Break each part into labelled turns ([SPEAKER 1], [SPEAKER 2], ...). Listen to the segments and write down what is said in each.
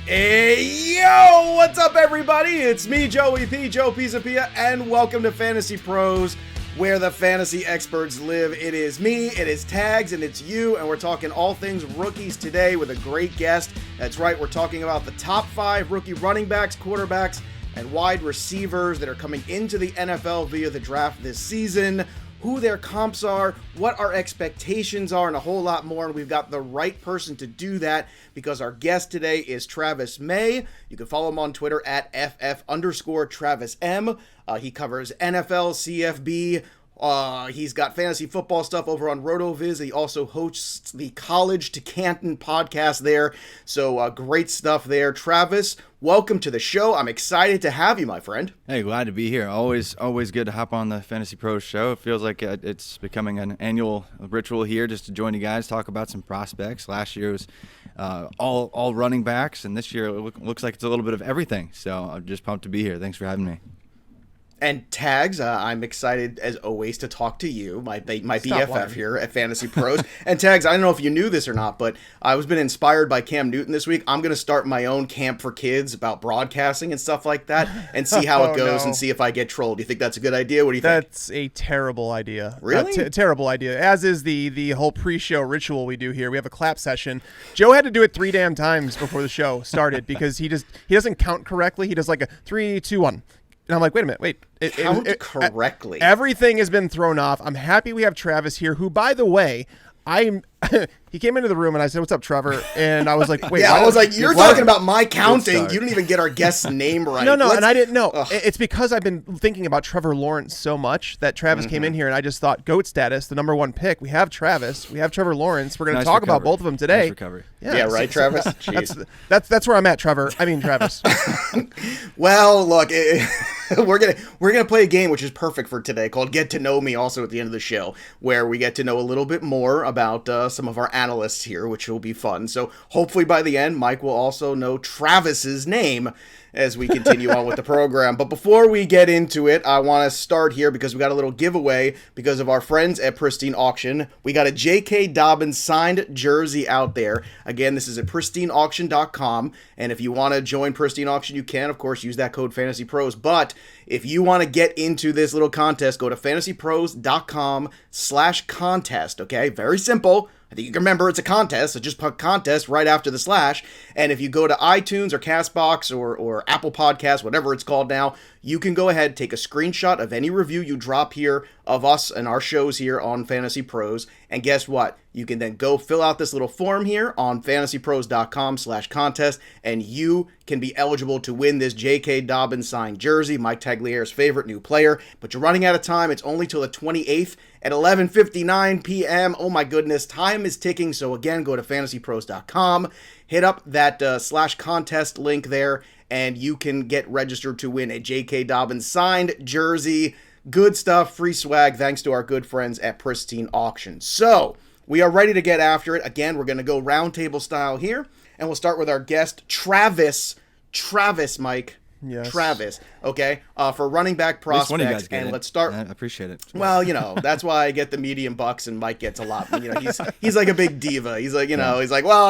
[SPEAKER 1] Hey, yo, what's up, everybody? It's me, Joey P, Joe Pisapia, and welcome to Fantasy Pros, where the fantasy experts live. It is me, it is Tags, and it's you, and we're talking all things rookies today with a great guest. That's right, we're talking about the top 5 rookie running backs, quarterbacks, and wide receivers that are coming into the NFL via the draft this season, who their comps are, what our expectations are, and a whole lot more. And we've got the right person to do that because our guest today is Travis May. You can follow him on Twitter at FF_TravisM. He covers NFL, CFB. He's got fantasy football stuff over on RotoViz. He also hosts the College to Canton podcast there. So great stuff there. Travis, welcome to the show. I'm excited to have you, my friend.
[SPEAKER 2] Hey, glad to be here. Always good to hop on the Fantasy Pros show. It feels like it's becoming an annual ritual here just to join you guys, talk about some prospects. Last year was all running backs, and this year it looks like it's a little bit of everything. So I'm just pumped to be here. Thanks for having me.
[SPEAKER 1] And Tags, I'm excited as always to talk to you, my BFF here at Fantasy Pros. And Tags, I don't know if you knew this or not, but I was been inspired by Cam Newton this week. I'm going to start my own camp for kids about broadcasting and stuff like that, and see how it goes and see if I get trolled. Do you think that's a good idea? What do you think?
[SPEAKER 3] That's a terrible idea.
[SPEAKER 1] Really?
[SPEAKER 3] Terrible idea. As is the whole pre-show ritual we do here. We have a clap session. Joe had to do it 3 damn times before the show started because he doesn't count correctly. He does like a 3, 2, 1. And I'm like, wait a minute,
[SPEAKER 1] Count correctly.
[SPEAKER 3] Everything has been thrown off. I'm happy we have Travis here, who, by the way, he came into the room and I said, "What's up, Trevor?" And I was like, "Wait."
[SPEAKER 1] Yeah, I was like, "You're talking about my counting. You didn't even get our guest's name right."
[SPEAKER 3] No, and I didn't know. It's because I've been thinking about Trevor Lawrence so much that Travis came in here, and I just thought, GOAT status, the number 1 pick. We have Travis. We have Trevor Lawrence. We're going to talk about both of them today.
[SPEAKER 2] Nice recovery.
[SPEAKER 1] Yeah, right, Travis.
[SPEAKER 3] That's where I'm at, Trevor. I mean, Travis.
[SPEAKER 1] Well, look, we're gonna play a game which is perfect for today called Get to Know Me. Also at the end of the show, where we get to know a little bit more about some of our analysts here, which will be fun. So hopefully by the end, Mike will also know Travis's name as we continue on with the program. But before we get into it, I want to start here because we got a little giveaway because of our friends at Pristine Auction. We got a J.K. Dobbins signed jersey out there. Again, this is at pristineauction.com. And if you want to join Pristine Auction, you can, of course, use that code FantasyPros. But if you want to get into this little contest, go to fantasypros.com/contest. Okay, very simple. I think you can remember it's a contest, so just put contest right after the slash. And if you go to iTunes or CastBox or Apple Podcasts, whatever it's called now, you can go ahead, take a screenshot of any review you drop here of us and our shows here on Fantasy Pros. And guess what? You can then go fill out this little form here on fantasypros.com/contest, and you can be eligible to win this J.K. Dobbins signed jersey, Mike Taglier's favorite new player. But you're running out of time. It's only till the 28th at 11:59 p.m. Oh my goodness, time is ticking. So again, go to fantasypros.com, hit up that /contest link there, and you can get registered to win a J.K. Dobbins signed jersey. Good stuff, free swag, thanks to our good friends at Pristine Auction. So we are ready to get after it. Again, we're going to go roundtable style here, and we'll start with our guest, Travis, Mike.
[SPEAKER 3] Yes.
[SPEAKER 1] Travis, okay, for running back prospects, and let's start.
[SPEAKER 2] I appreciate it.
[SPEAKER 1] Well, that's why I get the medium bucks, and Mike gets a lot. He's like a big diva. He's like, he's like, well,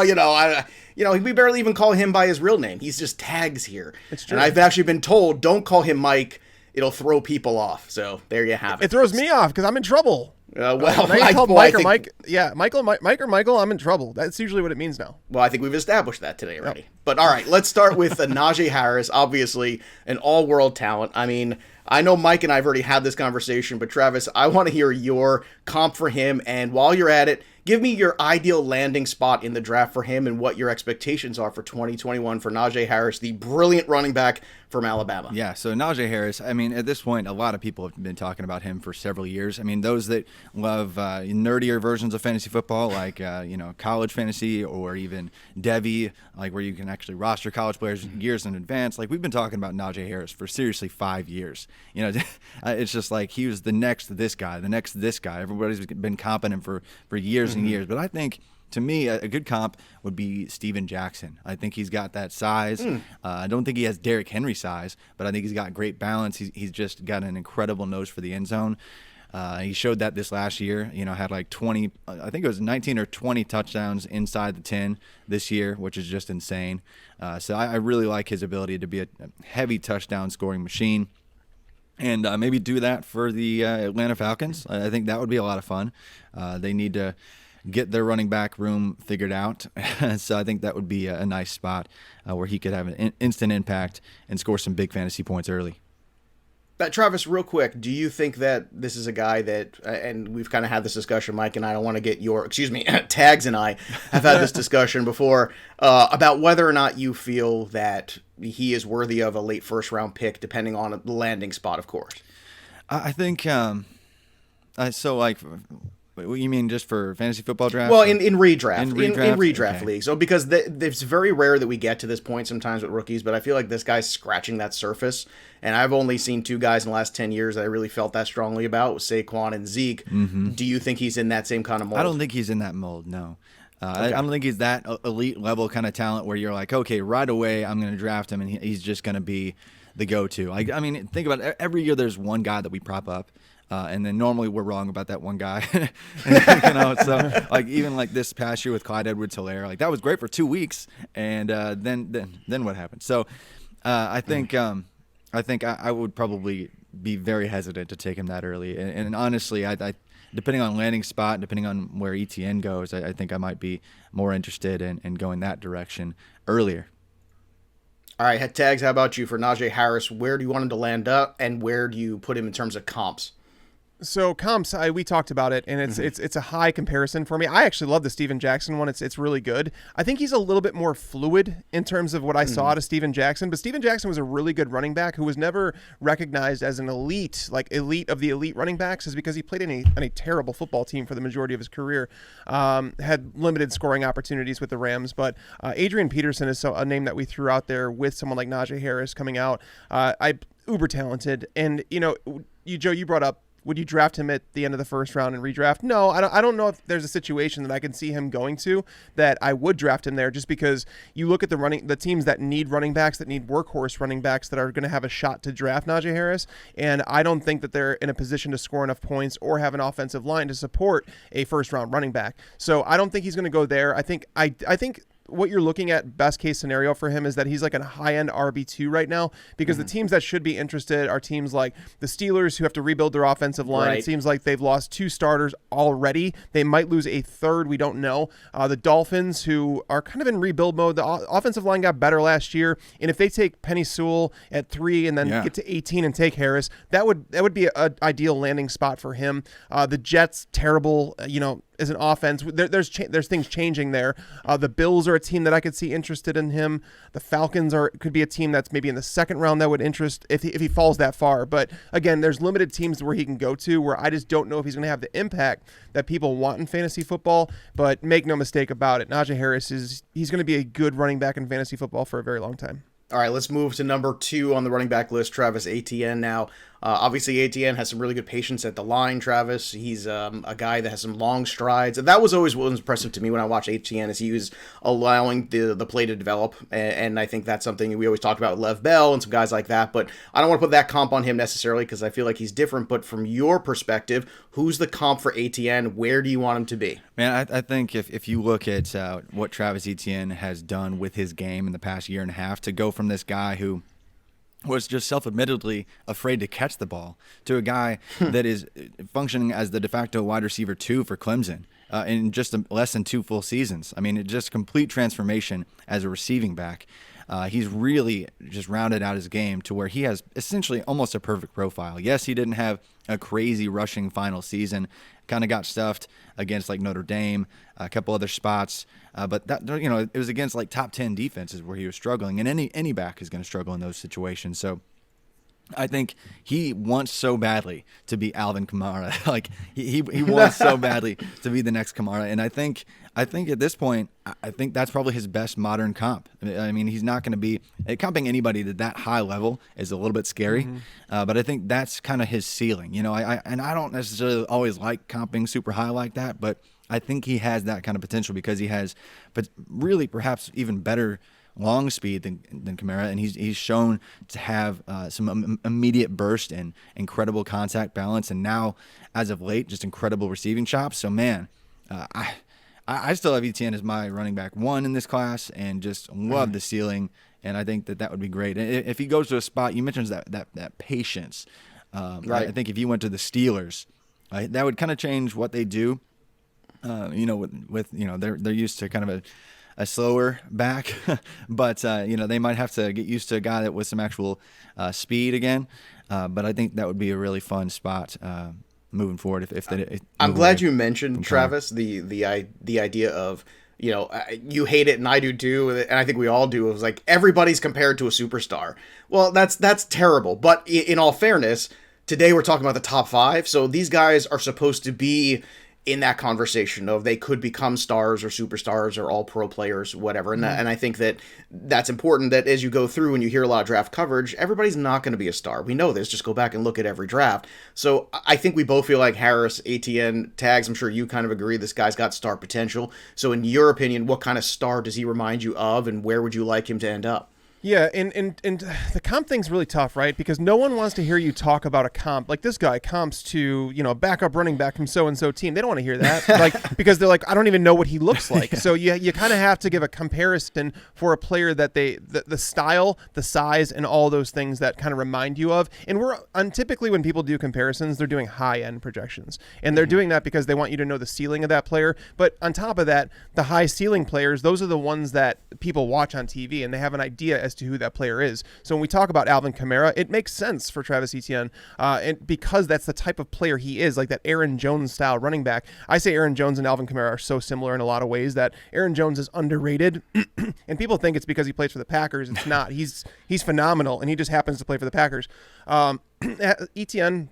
[SPEAKER 1] we barely even call him by his real name. He's just Tags here.
[SPEAKER 3] It's true.
[SPEAKER 1] And I've actually been told, don't call him Mike. It'll throw people off. So there you have it.
[SPEAKER 3] It throws me off because I'm in trouble.
[SPEAKER 1] Well,
[SPEAKER 3] I called Mike or Mike. Yeah, Mike or Michael, I'm in trouble. That's usually what it means now.
[SPEAKER 1] Well, I think we've established that today already. Yep. But all right, let's start with Najee Harris, obviously an all-world talent. I mean, I know Mike and I have already had this conversation, but Travis, I want to hear your comp for him. And while you're at it, give me your ideal landing spot in the draft for him and what your expectations are for 2021 for Najee Harris, the brilliant running back from Alabama.
[SPEAKER 2] Yeah, so Najee Harris, I mean, at this point, a lot of people have been talking about him for several years. I mean, those that love nerdier versions of fantasy football, like, college fantasy or even Devy, like where you can actually roster college players years in advance. Like, we've been talking about Najee Harris for seriously 5 years. It's just like he was the next this guy. Everybody's been comping him for years and years. But I think, to me, a good comp would be Steven Jackson. I think he's got that size. I don't think he has Derrick Henry size, but I think he's got great balance. He's just got an incredible nose for the end zone. He showed that this last year, had like 20, I think it was 19 or 20 touchdowns inside the 10 this year, which is just insane. So I really like his ability to be a heavy touchdown scoring machine. And maybe do that for the Atlanta Falcons. I think that would be a lot of fun. They need to get their running back room figured out. So I think that would be a nice spot where he could have an instant impact and score some big fantasy points early.
[SPEAKER 1] Travis, real quick, do you think that this is a guy that, and we've kind of had this discussion, Mike and I don't want to get Tags and I have had this discussion before about whether or not you feel that he is worthy of a late first round pick, depending on the landing spot, of course.
[SPEAKER 2] I think, what you mean just for fantasy football drafts?
[SPEAKER 1] Well, in redraft. In redraft
[SPEAKER 2] okay.
[SPEAKER 1] leagues. So because it's very rare that we get to this point sometimes with rookies, but I feel like this guy's scratching that surface. And I've only seen 2 guys in the last 10 years that I really felt that strongly about, Saquon and Zeke. Mm-hmm. Do you think he's in that same kind of mold?
[SPEAKER 2] I don't think he's in that mold, no.
[SPEAKER 1] Okay.
[SPEAKER 2] I don't think he's that elite level kind of talent where you're like, okay, right away I'm going to draft him and he's just going to be the go-to. I mean, think about it. Every year there's one guy that we prop up. And then normally we're wrong about that one guy, So like even like this past year with Clyde Edwards-Helaire, like that was great for 2 weeks, and then what happened? So I think I would probably be very hesitant to take him that early, and honestly, I depending on landing spot, depending on where Etienne goes, I think I might be more interested in going that direction earlier.
[SPEAKER 1] All right, Tags, how about you for Najee Harris? Where do you want him to land up, and where do you put him in terms of comps?
[SPEAKER 3] So comps, we talked about it, and it's a high comparison for me. I actually love the Steven Jackson one. It's really good. I think he's a little bit more fluid in terms of what I saw out of Steven Jackson. But Steven Jackson was a really good running back who was never recognized as an elite of the elite running backs, is because he played in a terrible football team for the majority of his career. Had limited scoring opportunities with the Rams, but Adrian Peterson is a name that we threw out there with someone like Najee Harris coming out. Uber talented, and Joe, you brought up, would you draft him at the end of the first round and redraft? No, I don't know if there's a situation that I can see him going to that I would draft him there, just because you look at the teams that need running backs, that need workhorse running backs that are going to have a shot to draft Najee Harris, and I don't think that they're in a position to score enough points or have an offensive line to support a first round running back. So I don't think he's going to go there. I think what you're looking at, best case scenario for him, is that he's like a high-end RB2 right now, because the teams that should be interested are teams like the Steelers, who have to rebuild their offensive line. Right. It seems like they've lost 2 starters already. They might lose a third. We don't know. The Dolphins, who are kind of in rebuild mode. The offensive line got better last year, and if they take Penny Sewell at 3 and then get to 18 and take Harris, that would be an ideal landing spot for him. The Jets, terrible, as an offense. There's things changing there. The Bills are a team that I could see interested in him. The Falcons could be a team that's maybe in the second round that would interest if he falls that far. But again, there's limited teams where he can go to, where I just don't know if he's going to have the impact that people want in fantasy football. But make no mistake about it, Najee Harris he's going to be a good running back in fantasy football for a very long time.
[SPEAKER 1] All right, let's move to number 2 on the running back list, Travis Etienne now. Obviously, Etienne has some really good patience at the line, Travis. He's a guy that has some long strides. And that was always what was impressive to me when I watched Etienne, is he was allowing the play to develop. And I think that's something we always talked about with Lev Bell and some guys like that. But I don't want to put that comp on him necessarily, because I feel like he's different. But from your perspective, who's the comp for Etienne? Where do you want him to be?
[SPEAKER 2] Man, I think if you look at what Travis Etienne has done with his game in the past year and a half, to go from this guy who was just self-admittedly afraid to catch the ball to a guy that is functioning as the de facto wide receiver 2 for Clemson in just less than 2 full seasons. I mean, it just complete transformation as a receiving back. He's really just rounded out his game to where he has essentially almost a perfect profile. Yes, he didn't have a crazy rushing final season. Kind of got stuffed against like Notre Dame, a couple other spots, but that it was against like top 10 defenses where he was struggling, and any back is going to struggle in those situations. So I think he wants so badly to be Alvin Kamara. Like he wants so badly to be the next Kamara, and I think at this point, I think that's probably his best modern comp. I mean, he's not going to be comping anybody to that high level is a little bit scary, but I think that's kind of his ceiling. I don't necessarily always like comping super high like that, but I think he has that kind of potential because he has, but really perhaps even better long speed than Kamara, and he's shown to have some immediate burst and incredible contact balance, and now as of late, just incredible receiving chops. So man, I still have Etienne as my running back 1 in this class, and just love the ceiling. And I think that would be great. And if he goes to a spot, you mentioned that patience. Right. I think if he went to the Steelers, that would kind of change what they do. With they're used to kind of a slower back, but they might have to get used to a guy that with some actual speed again. But I think that would be a really fun spot moving forward.
[SPEAKER 1] I'm glad you mentioned, Travis, the idea of, you hate it and I do too, and I think we all do. It was like everybody's compared to a superstar. Well, that's terrible. But in all fairness, today we're talking about the top 5, so these guys are supposed to be in that conversation of they could become stars or superstars or all pro players, whatever. And I think that's important, that as you go through and you hear a lot of draft coverage, everybody's not going to be a star. We know this. Just go back and look at every draft. So I think we both feel like Harris, Etienne, Tags, I'm sure you kind of agree this guy's got star potential. So in your opinion, what kind of star does he remind you of, and where would you like him to end up?
[SPEAKER 3] Yeah, and the comp thing's really tough, right? Because no one wants to hear you talk about a comp. Like, this guy comps to, a backup running back from so-and-so team. They don't want to hear that, because they're like, I don't even know what he looks like. So you kind of have to give a comparison for a player that the style, the size, and all those things that kind of remind you of. And typically when people do comparisons, they're doing high-end projections. And they're doing that because they want you to know the ceiling of that player. But on top of that, the high-ceiling players, those are the ones that people watch on TV, and they have an idea as to who that player is. So when we talk about Alvin Kamara, it makes sense for Travis Etienne, and because that's the type of player he is, like that Aaron Jones style running back. I say Aaron Jones and Alvin Kamara are so similar in a lot of ways that Aaron Jones is underrated, and people think it's because he plays for the Packers. It's not. He's phenomenal, and he just happens to play for the Packers. Etienne,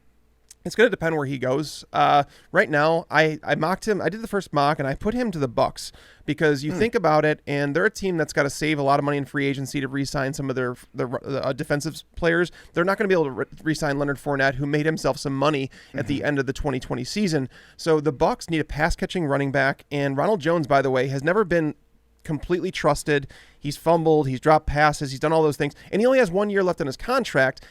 [SPEAKER 3] it's going to depend where he goes. Right now, I mocked him. I did the first mock, and I put him to the Bucks, because you think about it, and they're a team that's got to save a lot of money in free agency to re-sign some of their defensive players. They're not going to be able to re-sign Leonard Fournette, who made himself some money at the end of the 2020 season. So the Bucks need a pass-catching running back, and Ronald Jones, by the way, has never been completely trusted. He's fumbled, he's dropped passes, he's done all those things, and he only has 1 year left on his contract.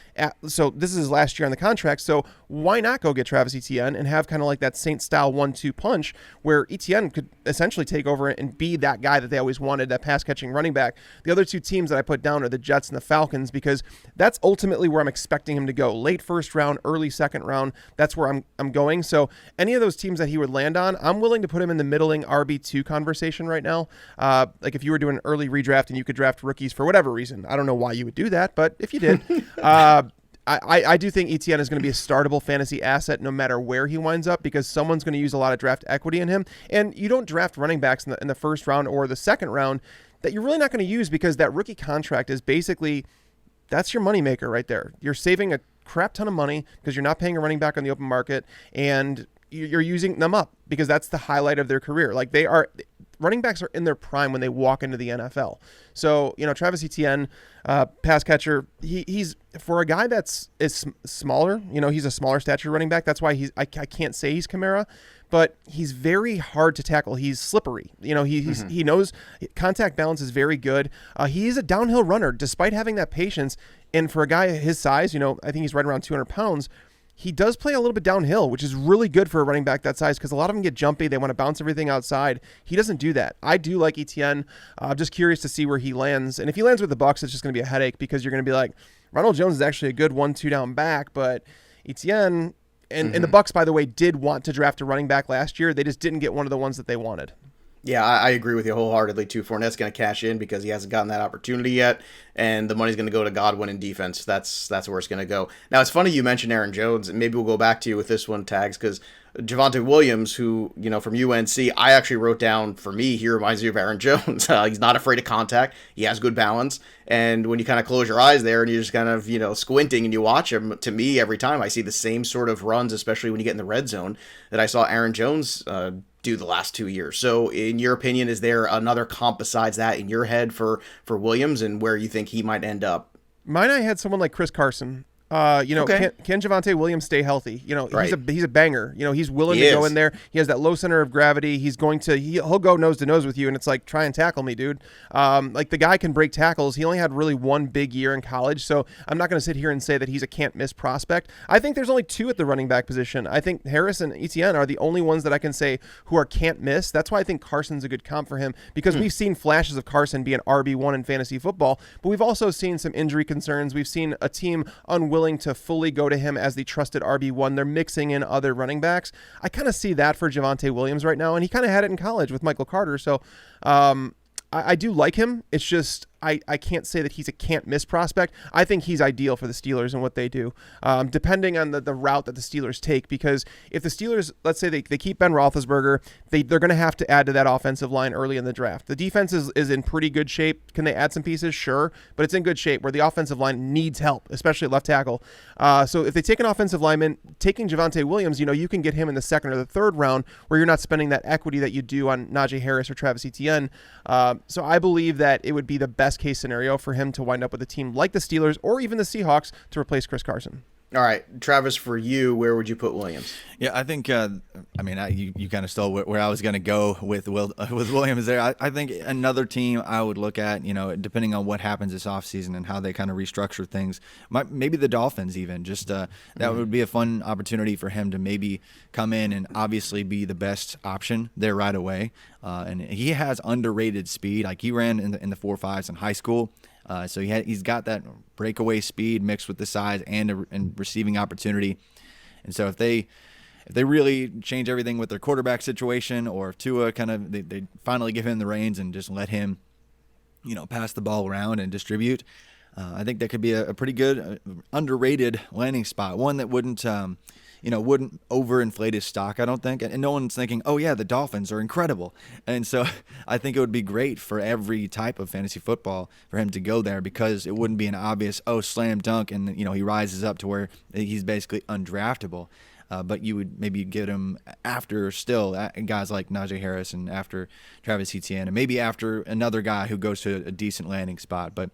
[SPEAKER 3] So this is his last year on the contract, so why not go get Travis Etienne and have kind of like that Saints-style 1-2 punch where Etienne could essentially take over and be that guy that they always wanted, that pass-catching running back. The other two teams that I put down are the Jets and the Falcons, because that's ultimately where I'm expecting him to go. Late first round, early second round, that's where I'm going. So any of those teams that he would land on, I'm willing to put him in the middling RB2 conversation right now. Like if you were doing an early redraft and you could draft rookies for whatever reason. I don't know why you would do that, but if you did, I do think Etienne is going to be a startable fantasy asset no matter where he winds up, because someone's going to use a lot of draft equity in him. And you don't draft running backs in the first round or the second round that you're really not going to use, because that rookie contract is basically, that's your moneymaker right there. You're saving a crap ton of money because you're not paying a running back on the open market, and you're using them up because that's the highlight of their career. Like, running backs are in their prime when they walk into the NFL. So, Travis Etienne, pass catcher, he's, for a guy is smaller, he's a smaller stature running back. That's why I can't say he's Kamara, but he's very hard to tackle. He's slippery. He knows contact balance is very good. He is a downhill runner despite having that patience. And for a guy his size, I think he's right around 200 pounds. He does play a little bit downhill, which is really good for a running back that size, because a lot of them get jumpy. They want to bounce everything outside. He doesn't do that. I do like Etienne. I'm just curious to see where he lands. And if he lands with the Bucs, it's just going to be a headache, because you're going to be like, Ronald Jones is actually a good 1-2 down back, but Etienne, and the Bucs, by the way, did want to draft a running back last year. They just didn't get one of the ones that they wanted.
[SPEAKER 1] Yeah, I agree with you wholeheartedly, too. Fournette's going to cash in because he hasn't gotten that opportunity yet, and the money's going to go to Godwin in defense. That's where it's going to go. Now, it's funny you mentioned Aaron Jones, and maybe we'll go back to you with this one, Tags, because Javonte Williams, who, from UNC, I actually wrote down, for me, he reminds me of Aaron Jones. He's not afraid of contact. He has good balance, and when you kind of close your eyes there and you're just kind of, squinting and you watch him, to me, every time I see the same sort of runs, especially when you get in the red zone, that I saw Aaron Jones do the last 2 years. So in your opinion, is there another comp besides that in your head for Williams, and where you think he might end up?
[SPEAKER 3] Mine, I had someone like Chris Carson.
[SPEAKER 1] Okay.
[SPEAKER 3] Can Javonte Williams stay healthy?
[SPEAKER 1] Right.
[SPEAKER 3] He's a banger. He's willing
[SPEAKER 1] He
[SPEAKER 3] to go
[SPEAKER 1] is.
[SPEAKER 3] in there. He has that low center of gravity. He'll go nose to nose with you, and it's like, try and tackle me, dude. Like, the guy can break tackles. He only had really one big year in college, so I'm not going to sit here and say that he's a can't miss prospect. I think there's only two at the running back position. I think Harris and Etienne are the only ones that I can say who are can't miss. That's why I think Carson's a good comp for him, because we've seen flashes of Carson be an RB1 in fantasy football, but we've also seen some injury concerns. We've seen a team unwilling to fully go to him as the trusted RB1. They're mixing in other running backs. I kind of see that for Javonte Williams right now, and he kind of had it in college with Michael Carter. So I do like him. It's just I can't say that he's a can't miss prospect. I think he's ideal for the Steelers and what they do, depending on the route that the Steelers take. Because if the Steelers, let's say they keep Ben Roethlisberger, they're going to have to add to that offensive line early in the draft. The defense is in pretty good shape. Can they add some pieces? Sure, but it's in good shape where the offensive line needs help, especially at left tackle. So if they take an offensive lineman, taking Javonte Williams, you can get him in the second or the third round where you're not spending that equity that you do on Najee Harris or Travis Etienne. So I believe that it would be the best case scenario for him to wind up with a team like the Steelers or even the Seahawks to replace Chris Carson.
[SPEAKER 1] All right, Travis, for you, where would you put Williams?
[SPEAKER 2] Yeah, I think. You kind of stole where I was going to go with Williams there. I think another team I would look at, depending on what happens this offseason and how they kind of restructure things, maybe the Dolphins even. Just that would be a fun opportunity for him to maybe come in and obviously be the best option there right away. And he has underrated speed. Like, he ran in the 4.5s in high school. So he's got that breakaway speed mixed with the size and receiving opportunity. And so if they really change everything with their quarterback situation, or if Tua they finally give him the reins and just let him, pass the ball around and distribute, I think that could be a pretty good underrated landing spot. One that wouldn't overinflate his stock, I don't think. And no one's thinking, oh, yeah, the Dolphins are incredible. And so I think it would be great for every type of fantasy football for him to go there, because it wouldn't be an obvious, slam dunk, and, he rises up to where he's basically undraftable. But you would maybe get him after guys like Najee Harris and after Travis Etienne, and maybe after another guy who goes to a decent landing spot. But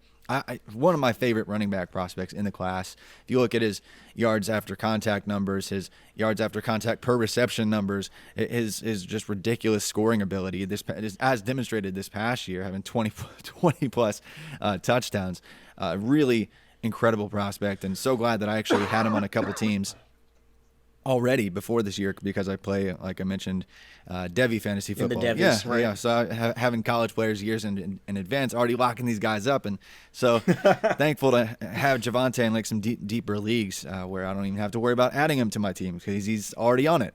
[SPEAKER 2] one of my favorite running back prospects in the class, if you look at his yards after contact numbers, his yards after contact per reception numbers, his just ridiculous scoring ability, as demonstrated this past year, having 20 plus touchdowns, really incredible prospect, and so glad that I actually had him on a couple teams already before this year, because I play, like I mentioned, Devy fantasy football.
[SPEAKER 1] In the Devies,
[SPEAKER 2] yeah,
[SPEAKER 1] right?
[SPEAKER 2] Yeah. So having college players years in advance, already locking these guys up, and so thankful to have Javonte in like some deeper leagues where I don't even have to worry about adding him to my team because he's already on it.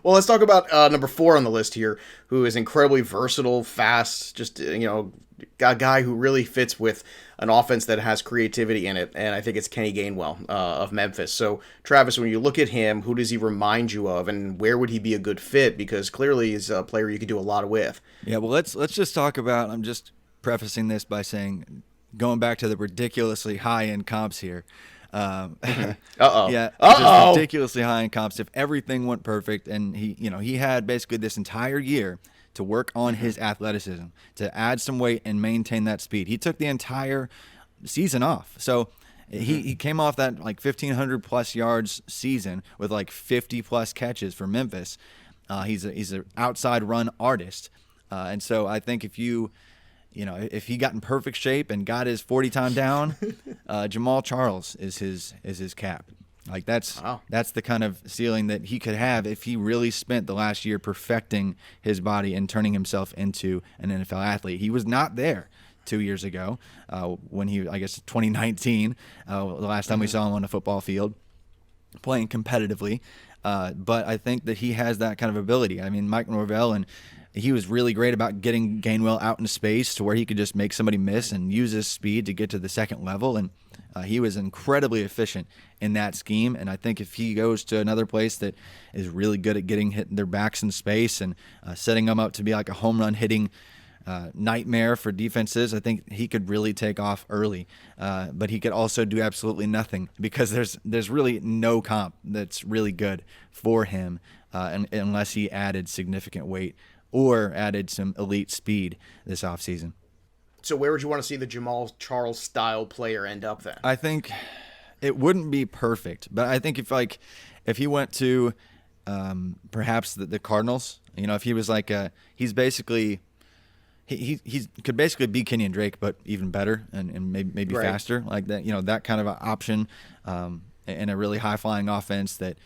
[SPEAKER 1] Well, let's talk about number 4 on the list here, who is incredibly versatile, fast, just, a guy who really fits with an offense that has creativity in it, and I think it's Kenny Gainwell of Memphis. So, Travis, when you look at him, who does he remind you of, and where would he be a good fit? Because clearly he's a player you could do a lot with.
[SPEAKER 2] Yeah, well, let's just talk about, I'm just prefacing this by saying, going back to the ridiculously high-end comps here, Yeah, just ridiculously high in comps. If everything went perfect, and he had basically this entire year to work on his athleticism, to add some weight and maintain that speed. He took the entire season off. So he came off that like 1,500 plus yards season with like 50 plus catches for Memphis. He's an outside run artist, and so I think if he got in perfect shape and got his 40 time down, Jamal Charles is his cap. Like that's the kind of ceiling that he could have if he really spent the last year perfecting his body and turning himself into an NFL athlete. He was not there 2 years ago when 2019, the last time we saw him on a football field playing competitively. But I think that he has that kind of ability. I mean, Mike Norvell, and he was really great about getting Gainwell out into space to where he could just make somebody miss and use his speed to get to the second level. And he was incredibly efficient in that scheme. And I think if he goes to another place that is really good at getting their backs in space and setting them up to be like a home run hitting nightmare for defenses, I think he could really take off early. But he could also do absolutely nothing because there's really no comp that's really good for him unless he added significant weight or added some elite speed this offseason.
[SPEAKER 1] So where would you want to see the Jamal Charles style player end up then?
[SPEAKER 2] I think It wouldn't be perfect, but I think if he went to perhaps the Cardinals, if he was like he's basically he could basically be Kenyon Drake, but even better and maybe
[SPEAKER 1] right.
[SPEAKER 2] faster, like that. That kind of an option, and a really high flying offense that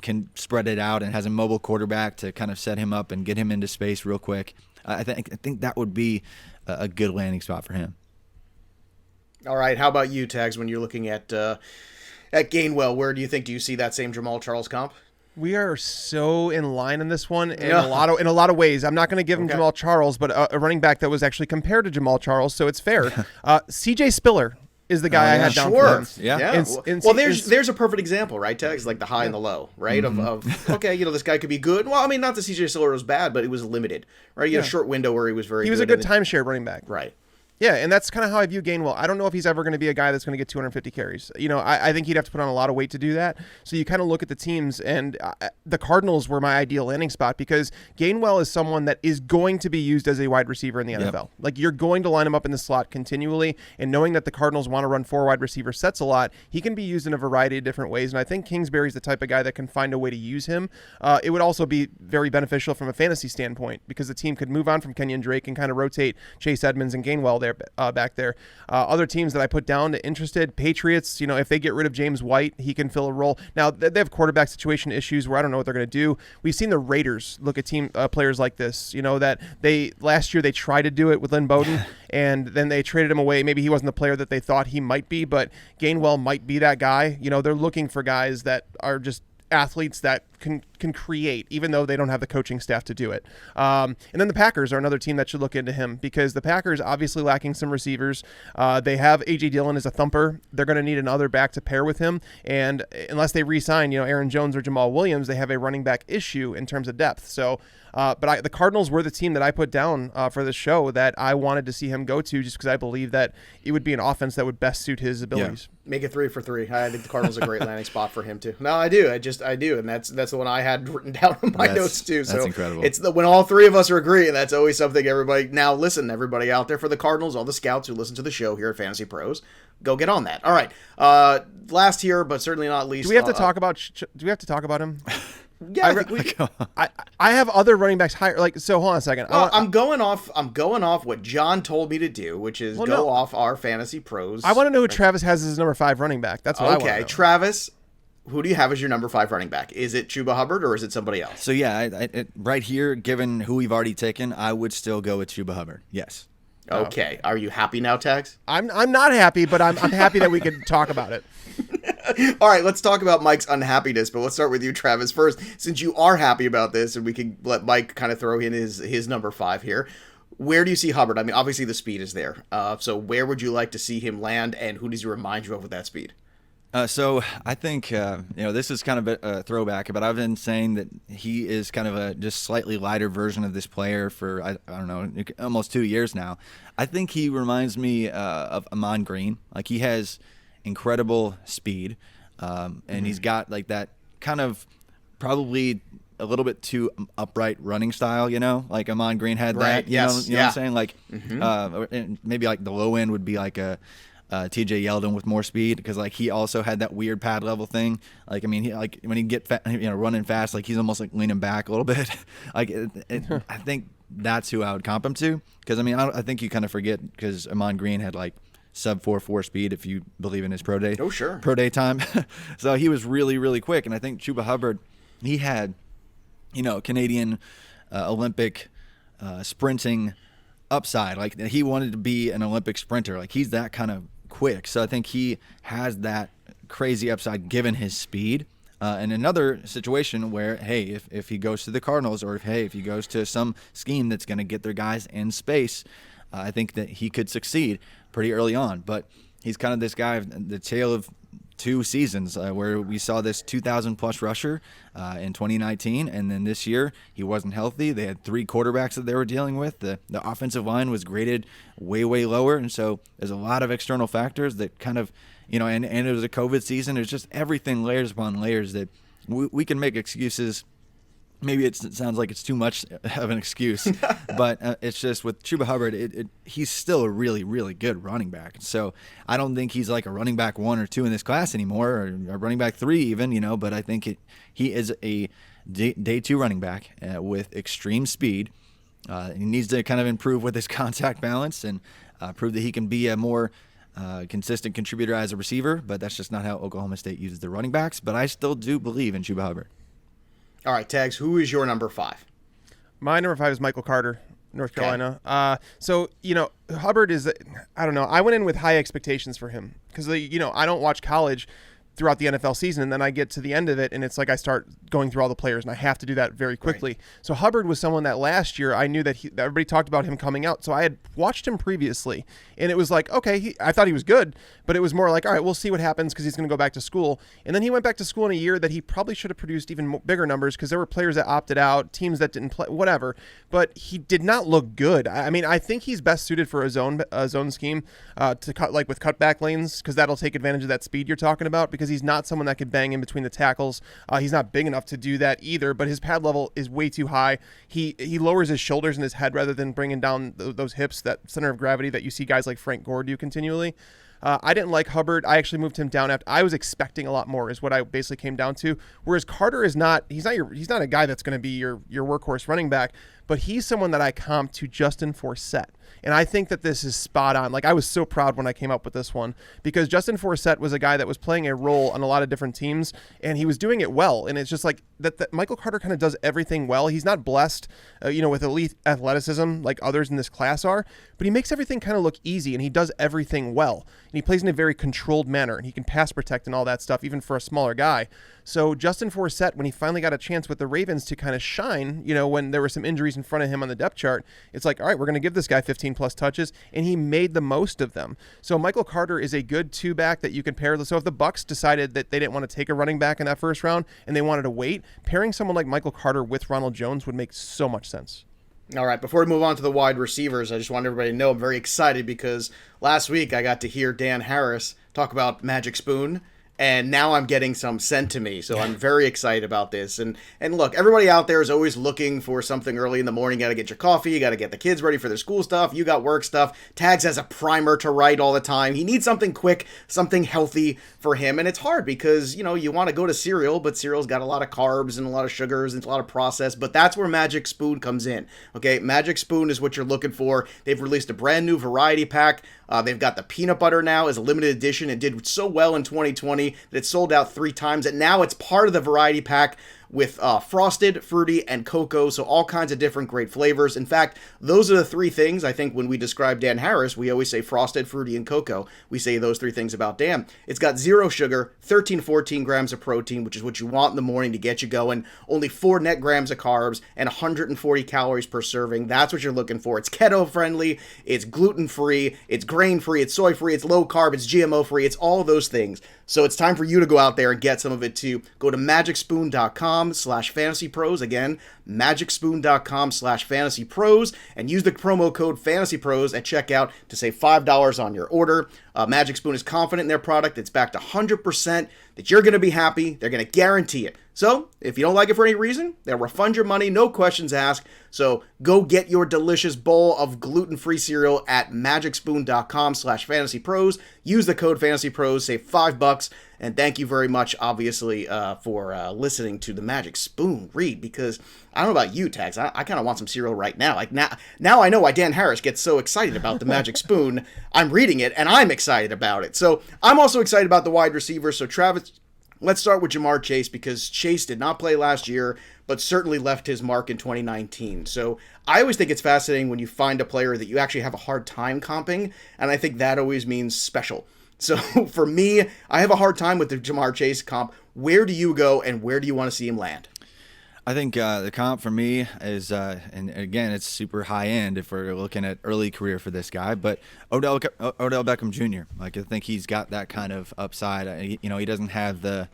[SPEAKER 2] can spread it out and has a mobile quarterback to kind of set him up and get him into space real quick. I think that would be a good landing spot for him.
[SPEAKER 1] All right, how about you, Tags? When you're looking at Gainwell, where do you see that same Jamal Charles comp?
[SPEAKER 3] We are so in line in this one in a lot of ways. I'm not going to give him Jamal Charles, but a running back that was actually compared to Jamal Charles, so it's fair. CJ Spiller is the guy I had down for him.
[SPEAKER 1] Yeah. There's a perfect example, right, Tags? Like the high and the low, right? Mm-hmm. Of okay, this guy could be good. Well, I mean, not that CJ Spiller was bad, but it was limited, right? He had a short window where he was very good.
[SPEAKER 3] He was a good timeshare running back.
[SPEAKER 1] Right.
[SPEAKER 3] Yeah, and that's kind of how I view Gainwell. I don't know if he's ever going to be a guy that's going to get 250 carries. I think he'd have to put on a lot of weight to do that. So you kind of look at the teams, and the Cardinals were my ideal landing spot because Gainwell is someone that is going to be used as a wide receiver in the NFL. Yep. Like, you're going to line him up in the slot continually, and knowing that the Cardinals want to run 4 wide receiver sets a lot, he can be used in a variety of different ways, and I think Kingsbury's the type of guy that can find a way to use him. It would also be very beneficial from a fantasy standpoint because the team could move on from Kenyon Drake and kind of rotate Chase Edmonds and Gainwell there back there. Other teams that I put down to interested, Patriots, if they get rid of James White, he can fill a role. Now, they have quarterback situation issues where I don't know what they're going to do. We've seen the Raiders look at team players like this, that last year they tried to do it with Lynn Bowden, and then they traded him away. Maybe he wasn't the player that they thought he might be, but Gainwell might be that guy. They're looking for guys that are just athletes that can create, even though they don't have the coaching staff to do it. And then the Packers are another team that should look into him because the Packers obviously lacking some receivers. They have A.J. Dillon as a thumper. They're going to need another back to pair with him. And unless they re-sign, Aaron Jones or Jamal Williams, they have a running back issue in terms of depth. So, but the Cardinals were the team that I put down for this show that I wanted to see him go to just because I believe that it would be an offense that would best suit his abilities.
[SPEAKER 1] Yeah. Make it 3 for 3. I think the Cardinals are a great landing spot for him too. No, I do. I do. And that's the one I had written down in my notes too. So
[SPEAKER 2] that's incredible.
[SPEAKER 1] It's when all 3 of us are agreeing, that's always something everybody. Now listen, everybody out there for the Cardinals, all the scouts who listen to the show here at Fantasy Pros, go get on that. All right. Last here, but certainly not least.
[SPEAKER 3] Do we have to talk about? Do we have to talk about him?
[SPEAKER 1] Yeah,
[SPEAKER 3] I have other running backs higher. So hold on a second.
[SPEAKER 1] Well, I'm going off what John told me to do, which is off our Fantasy Pros.
[SPEAKER 3] I want to know who Travis has as his number 5 running back. That's what I want to know.
[SPEAKER 1] Okay, Travis, who do you have as your number 5 running back? Is it Chuba Hubbard or is it somebody else?
[SPEAKER 2] So yeah, right here, given who we've already taken, I would still go with Chuba Hubbard. Yes.
[SPEAKER 1] Okay. Are you happy now, Tags?
[SPEAKER 3] I'm not happy, but I'm happy that we could talk about it.
[SPEAKER 1] All right, let's talk about Mike's unhappiness, but let's start with you, Travis, first. Since you are happy about this, and we can let Mike kind of throw in his number 5 here, where do you see Hubbard? I mean, obviously the speed is there. So where would you like to see him land, and who does he remind you of with that speed?
[SPEAKER 2] So I think, this is kind of a throwback, but I've been saying that he is kind of a just slightly lighter version of this player for, I don't know, almost 2 years now. I think he reminds me of Amon Green. Like, he has incredible speed, and he's got like that kind of probably a little bit too upright running style, like Amon Green had that. You know what I'm saying? Like, and maybe like the low end would be like a TJ Yeldon with more speed, because like he also had that weird pad level thing. Like, I mean, when he get running fast, like he's almost like leaning back a little bit. Like I think that's who I would comp him to, because I mean I think you kind of forget, because Amon Green had like sub 4.4 speed, if you believe in his pro day.
[SPEAKER 1] Oh, sure.
[SPEAKER 2] Pro day time. So he was really, really quick. And I think Chuba Hubbard, he had, Canadian Olympic sprinting upside. Like, he wanted to be an Olympic sprinter. Like, he's that kind of quick. So I think he has that crazy upside given his speed. And another situation where, hey, if he goes to the Cardinals, or if he goes to some scheme that's going to get their guys in space, I think that he could succeed pretty early on. But he's kind of this guy, the tale of 2 seasons, where we saw this 2,000-plus rusher in 2019, and then this year he wasn't healthy. They had 3 quarterbacks that they were dealing with. The offensive line was graded way, way lower, and so there's a lot of external factors that kind of, and it was a COVID season. It's just everything layers upon layers that we can make excuses maybe it sounds like it's too much of an excuse, but it's just with Chuba Hubbard, he's still a really, really good running back. So I don't think he's like a running back 1 or 2 in this class anymore, or a running back 3 even, but I think he is a day 2 running back with extreme speed. He needs to kind of improve with his contact balance and prove that he can be a more consistent contributor as a receiver, but that's just not how Oklahoma State uses their running backs. But I still do believe in Chuba Hubbard.
[SPEAKER 1] All right, Tags, who is your number 5?
[SPEAKER 3] My number 5 is Michael Carter, North Carolina.
[SPEAKER 1] Okay.
[SPEAKER 3] So, Hubbard is, I don't know. I went in with high expectations for him because, I don't watch college throughout the NFL season, and then I get to the end of it, and it's like I start going through all the players, and I have to do that very quickly. Right. So Hubbard was someone that last year I knew that everybody talked about him coming out, so I had watched him previously, and it was like, okay, I thought he was good, but it was more like, all right, we'll see what happens because he's going to go back to school. And then he went back to school in a year that he probably should have produced even bigger numbers because there were players that opted out, teams that didn't play, whatever, but he did not look good. I mean, I think he's best suited for a zone scheme to cut like with cutback lanes because that'll take advantage of that speed you're talking about because he's not someone that could bang in between the tackles. He's not big enough to do that either, but his pad level is way too high. He lowers his shoulders and his head rather than bringing down those hips, that center of gravity that you see guys like Frank Gore do continually. I didn't like Hubbard. I actually moved him down after I was expecting a lot more is what I basically came down to. Whereas Carter is not, he's not a guy that's going to be your workhorse running back, but he's someone that I comp to Justin Forsett. And I think that this is spot on. Like I was so proud when I came up with this one because Justin Forsett was a guy that was playing a role on a lot of different teams and he was doing it well. And it's just like that Michael Carter kind of does everything well. He's not blessed, with elite athleticism like others in this class are, but he makes everything kind of look easy and he does everything well. And he plays in a very controlled manner and he can pass protect and all that stuff, even for a smaller guy. So Justin Forsett, when he finally got a chance with the Ravens to kind of shine, when there were some injuries in front of him on the depth chart, it's like, all right, we're going to give this guy 15 plus touches, and he made the most of them. So Michael Carter is a good 2-back that you can pair. So if the Bucs decided that they didn't want to take a running back in that first round and they wanted to wait, pairing someone like Michael Carter with Ronald Jones would make so much sense.
[SPEAKER 1] All right, before we move on to the wide receivers, I just want everybody to know I'm very excited because last week I got to hear Dan Harris talk about Magic Spoon, and now I'm getting some sent to me, so I'm very excited about this. And look, everybody out there is always looking for something early in the morning. You got to get your coffee, you got to get the kids ready for their school stuff, you got work stuff. Tags has a primer to write all the time. He needs something quick, something healthy for him, and it's hard because, you want to go to cereal, but cereal's got a lot of carbs and a lot of sugars and it's a lot of processed, but that's where Magic Spoon comes in, okay? Magic Spoon is what you're looking for. They've released a brand new variety pack. They've got the peanut butter now as a limited edition. It did so well in 2020 that it sold out 3 times, and now it's part of the variety pack with frosted, fruity, and cocoa, so all kinds of different great flavors. In fact, those are the 3 things, I think, when we describe Dan Harris, we always say frosted, fruity, and cocoa. We say those 3 things about Dan. It's got 0 sugar, 14 grams of protein, which is what you want in the morning to get you going, only 4 net grams of carbs, and 140 calories per serving. That's what you're looking for. It's keto-friendly, it's gluten-free, it's grain-free, it's soy-free, it's low-carb, it's GMO-free, it's all those things. So it's time for you to go out there and get some of it too. Go to magicspoon.com/fantasypros. Again, magicspoon.com/fantasypros and use the promo code fantasypros at checkout to save $5 on your order. Magic Spoon is confident in their product. It's backed 100% that you're going to be happy. They're going to guarantee it. So if you don't like it for any reason, they'll refund your money, no questions asked. So go get your delicious bowl of gluten-free cereal at magicspoon.com/fantasypros. Use the code fantasypros, save $5. And thank you very much, obviously, for listening to the Magic Spoon read, because I don't know about you, Tags. I kind of want some cereal right now. Like now I know why Dan Harris gets so excited about the Magic Spoon. I'm reading it, and I'm excited about it. So I'm also excited about the wide receivers. So Travis, let's start with Ja'Marr Chase, because Chase did not play last year, but certainly left his mark in 2019. So I always think it's fascinating when you find a player that you actually have a hard time comping, and I think that always means special. So for me, I have a hard time with the Ja'Marr Chase comp. Where do you go, and where do you want to see him land?
[SPEAKER 2] I think the comp for me is, and again, it's super high end if we're looking at early career for this guy, but Odell Beckham Jr. Like, I think he's got that kind of upside. He doesn't have the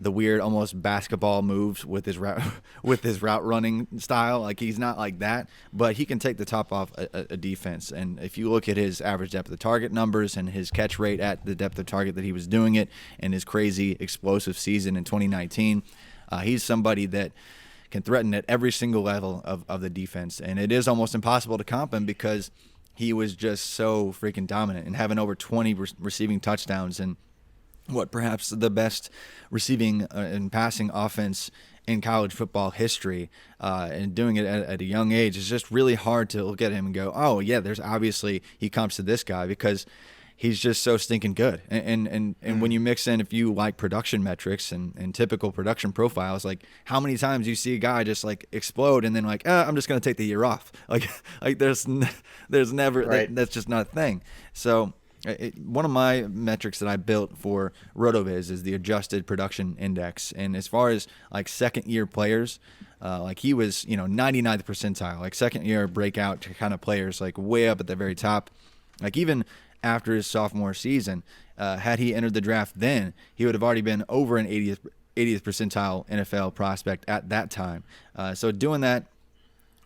[SPEAKER 2] weird, almost basketball moves with his route running style. Like, he's not like that, but he can take the top off a defense. And if you look at his average depth of target numbers and his catch rate at the depth of target that he was doing it, and his crazy explosive season in 2019, he's somebody that can threaten at every single level of the defense. And it is almost impossible to comp him because he was just so freaking dominant and having over 20 receiving touchdowns and perhaps the best receiving and passing offense in college football history, and doing it at a young age. It's just really hard to look at him and go, oh yeah, there's obviously he comps to this guy because he's just so stinking good. And when you mix in, if you like production metrics and typical production profiles, like how many times you see a guy just like explode and then like, I'm just going to take the year off. Like there's never,
[SPEAKER 1] right.
[SPEAKER 2] That's just not a thing. So one of my metrics that I built for RotoViz is the adjusted production index. And as far as like second year players, like he was, 99th percentile, like second year breakout kind of players, like way up at the very top. Like even after his sophomore season, had he entered the draft then, he would have already been over an 80th percentile NFL prospect at that time. So doing that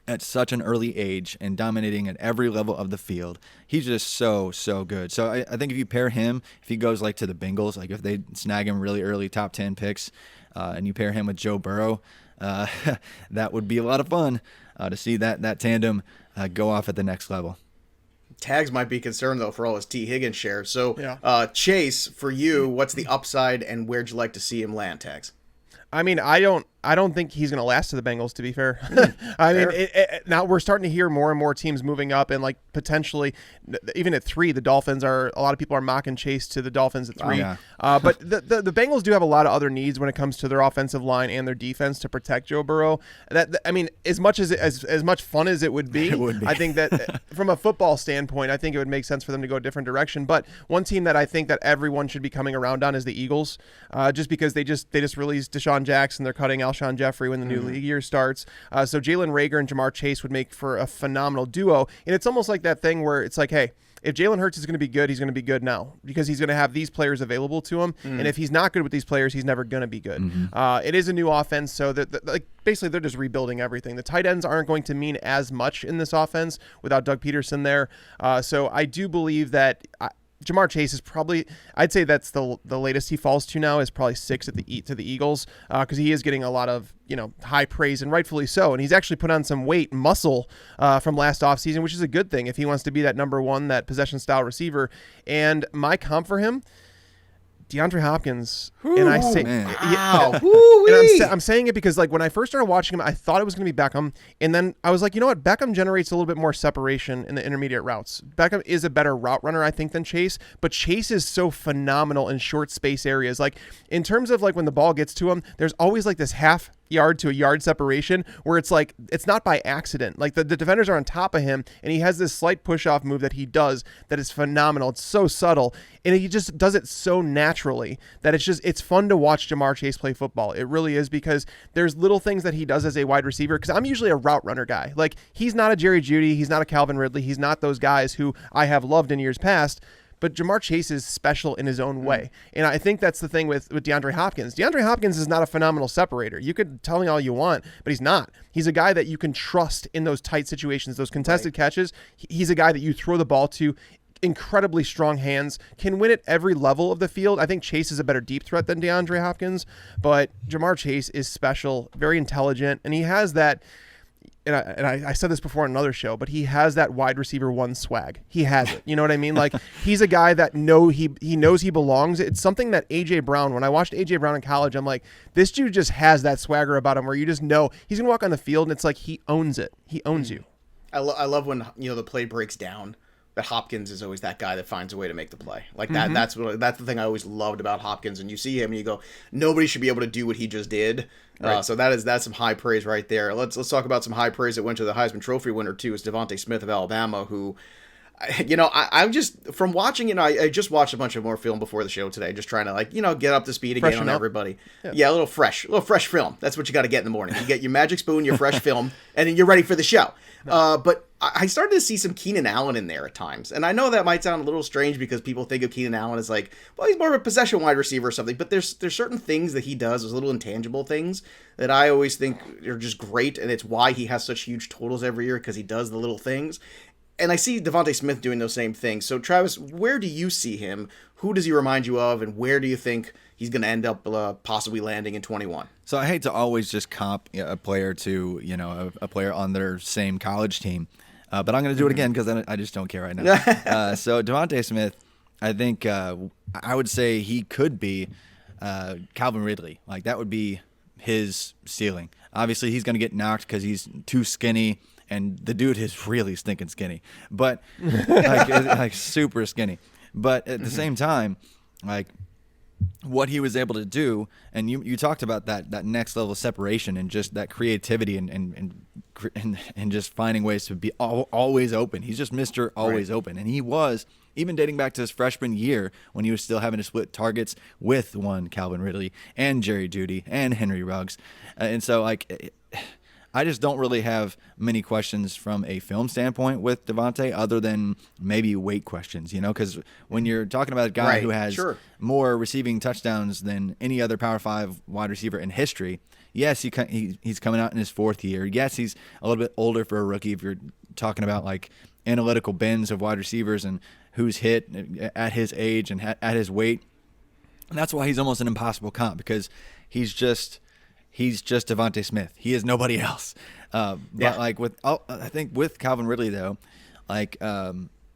[SPEAKER 2] at such an early age and dominating at every level of the field, he's just so good. So I think if you pair him, if he goes like to the Bengals, like if they snag him really early, top 10 picks, and you pair him with Joe Burrow, that would be a lot of fun to see that tandem go off at the next level.
[SPEAKER 1] Tags might be concerned, though, for all his T. Higgins share. So,
[SPEAKER 3] yeah.
[SPEAKER 1] Chase, for you, what's the upside, and where'd you like to see him land, Tags?
[SPEAKER 3] I mean, I don't think he's going to last to the Bengals, to be fair. I mean, now we're starting to hear more and more teams moving up, and like potentially even at 3, the Dolphins are, a lot of people are mocking Chase to the Dolphins at 3.
[SPEAKER 2] Yeah.
[SPEAKER 3] But the Bengals do have a lot of other needs when it comes to their offensive line and their defense to protect Joe Burrow. I mean, as much fun as it would be, I think that from a football standpoint, I think it would make sense for them to go a different direction. But one team that I think that everyone should be coming around on is the Eagles, just because they just released Deshaun Jackson. They're cutting Alshon Jeffrey when the new league year starts. So Jalen Reagor and Jamar Chase would make for a phenomenal duo. And it's almost like that thing where it's like, hey, if Jalen Hurts is going to be good, he's going to be good now because he's going to have these players available to him. And if he's not good with these players, he's never going to be good. It is a new offense, so that like basically they're just rebuilding everything. The tight ends aren't going to mean as much in this offense without Doug Peterson there. So I do believe that Jamar Chase is probably, I'd say that's the latest he falls to now is probably 6 to the Eagles, because he is getting a lot of high praise, and rightfully so. And he's actually put on some weight, muscle from last offseason, which is a good thing if he wants to be that number one, that possession style receiver. And my comp for him, DeAndre Hopkins.
[SPEAKER 1] Ooh,
[SPEAKER 3] and I say,
[SPEAKER 1] wow.
[SPEAKER 3] and I'm saying it because like when I first started watching him, I thought it was going to be Beckham, and then I was like, you know what, Beckham generates a little bit more separation in the intermediate routes. Beckham is a better route runner, I think, than Chase, but Chase is so phenomenal in short space areas. Like in terms of like when the ball gets to him, there's always like this half yard to a yard separation where it's like it's not by accident. Like the defenders are on top of him, and he has this slight push off move that he does that is phenomenal. It's so subtle, and he just does it so naturally that it's fun to watch Jamar Chase play football. It really is, because there's little things that he does as a wide receiver, because I'm usually a route runner guy. Like he's not a Jerry Jeudy, he's not a Calvin Ridley, he's not those guys who I have loved in years past. But Jamar Chase is special in his own way. And I think that's the thing with DeAndre Hopkins. DeAndre Hopkins is not a phenomenal separator. You could tell me all you want, but he's not. He's a guy that you can trust in those tight situations, those contested catches. He's a guy that you throw the ball to, incredibly strong hands, can win at every level of the field. I think Chase is a better deep threat than DeAndre Hopkins, but Jamar Chase is special, very intelligent, and he has that. And I said this before on another show, but he has that wide receiver one swag. He has it. You know what I mean? Like he's a guy that he knows he belongs. It's something that A.J. Brown, when I watched A.J. Brown in college, I'm like, this dude just has that swagger about him where you just know he's going to walk on the field and it's like he owns it. He owns you.
[SPEAKER 1] I love when the play breaks down, that Hopkins is always that guy that finds a way to make the play. Like that. That's the thing I always loved about Hopkins. And you see him and you go, nobody should be able to do what he just did. Right. So that's some high praise right there. Let's talk about some high praise that went to the Heisman Trophy winner too, is Devonta Smith of Alabama, who, I'm just from watching. I just watched a bunch of more film before the show today, just trying to get up to speed again on everybody. Yeah, a little fresh film. That's what you got to get in the morning. You get your magic spoon, your fresh film, and then you're ready for the show. But I started to see some Keenan Allen in there at times. And I know that might sound a little strange because people think of Keenan Allen as like, well, he's more of a possession wide receiver or something. But there's certain things that he does, those little intangible things that I always think are just great. And it's why he has such huge totals every year, because he does the little things. And I see Devonta Smith doing those same things. So, Travis, where do you see him? Who does he remind you of? And where do you think he's going to end up possibly landing in 21?
[SPEAKER 2] So I hate to always just comp a player to, a player on their same college team. But I'm going to do it again because I just don't care right now. So Devonta Smith, I think I would say he could be Calvin Ridley. Like, that would be his ceiling. Obviously, he's going to get knocked because he's too skinny. And the dude is really stinking skinny, but like super skinny. But at the same time, like, what he was able to do, and you talked about that next level of separation and just that creativity and just finding ways to be always open. He's just Mr. Always Open, and he was even dating back to his freshman year when he was still having to split targets with one Calvin Ridley and Jerry Jeudy and Henry Ruggs, and so like. I just don't really have many questions from a film standpoint with Devonta other than maybe weight questions, because when you're talking about a guy who has more receiving touchdowns than any other Power 5 wide receiver in history, yes, he's coming out in his fourth year. Yes, he's a little bit older for a rookie if you're talking about like analytical bends of wide receivers and who's hit at his age and at his weight. And that's why he's almost an impossible comp because he's just Devonta Smith. He is nobody else. But like I think with Calvin Ridley though, like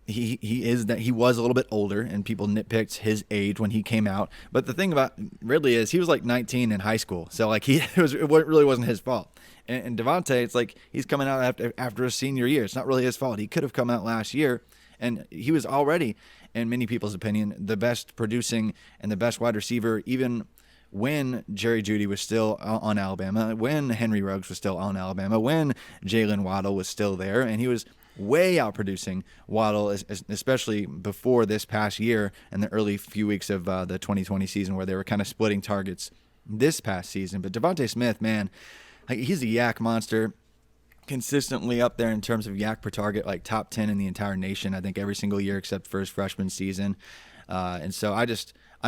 [SPEAKER 2] he was a little bit older and people nitpicked his age when he came out. But the thing about Ridley is he was like 19 in high school, so like it really wasn't his fault. And Devonta, it's like he's coming out after his senior year. It's not really his fault. He could have come out last year, and he was already, in many people's opinion, the best producing and the best wide receiver, even when Jerry Jeudy was still on Alabama, when Henry Ruggs was still on Alabama, when Jaylen Waddle was still there, and he was way outproducing Waddle, especially before this past year and the early few weeks of the 2020 season where they were kind of splitting targets this past season. But Devonta Smith, man, he's a yak monster, consistently up there in terms of yak per target, like top 10 in the entire nation, I think every single year except for his freshman season. And so I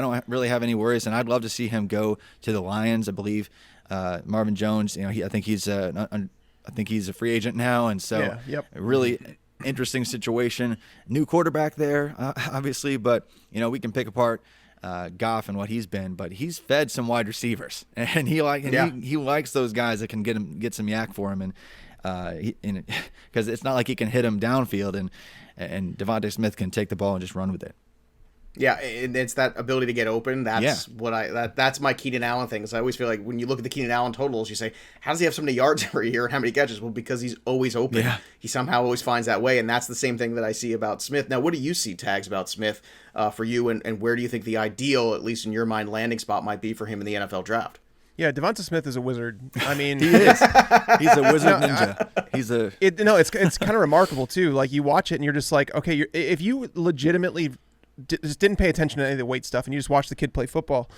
[SPEAKER 2] don't really have any worries, and I'd love to see him go to the Lions. I believe Marvin Jones, I think he's a free agent now, and so a really interesting situation. New quarterback there, obviously, but we can pick apart Goff and what he's been, but he's fed some wide receivers, and he likes those guys that can get some yak for him, and because it's not like he can hit him downfield, and Devonta Smith can take the ball and just run with it.
[SPEAKER 1] Yeah, and it's that ability to get open. That's that's my Keenan Allen thing. Is I always feel like when you look at the Keenan Allen totals, you say, how does he have so many yards every year and how many catches? Well, because he's always open. Yeah. He somehow always finds that way, and that's the same thing that I see about Smith. Now, what do you see, Tags, about Smith for you, and where do you think the ideal, at least in your mind, landing spot might be for him in the NFL draft?
[SPEAKER 3] Yeah, Devonta Smith is a wizard. I mean,
[SPEAKER 2] he is. He's a wizard ninja.
[SPEAKER 3] It's kind of remarkable too. Like you watch it and you're just like, okay, if you legitimately just didn't pay attention to any of the weight stuff and you just watch the kid play football,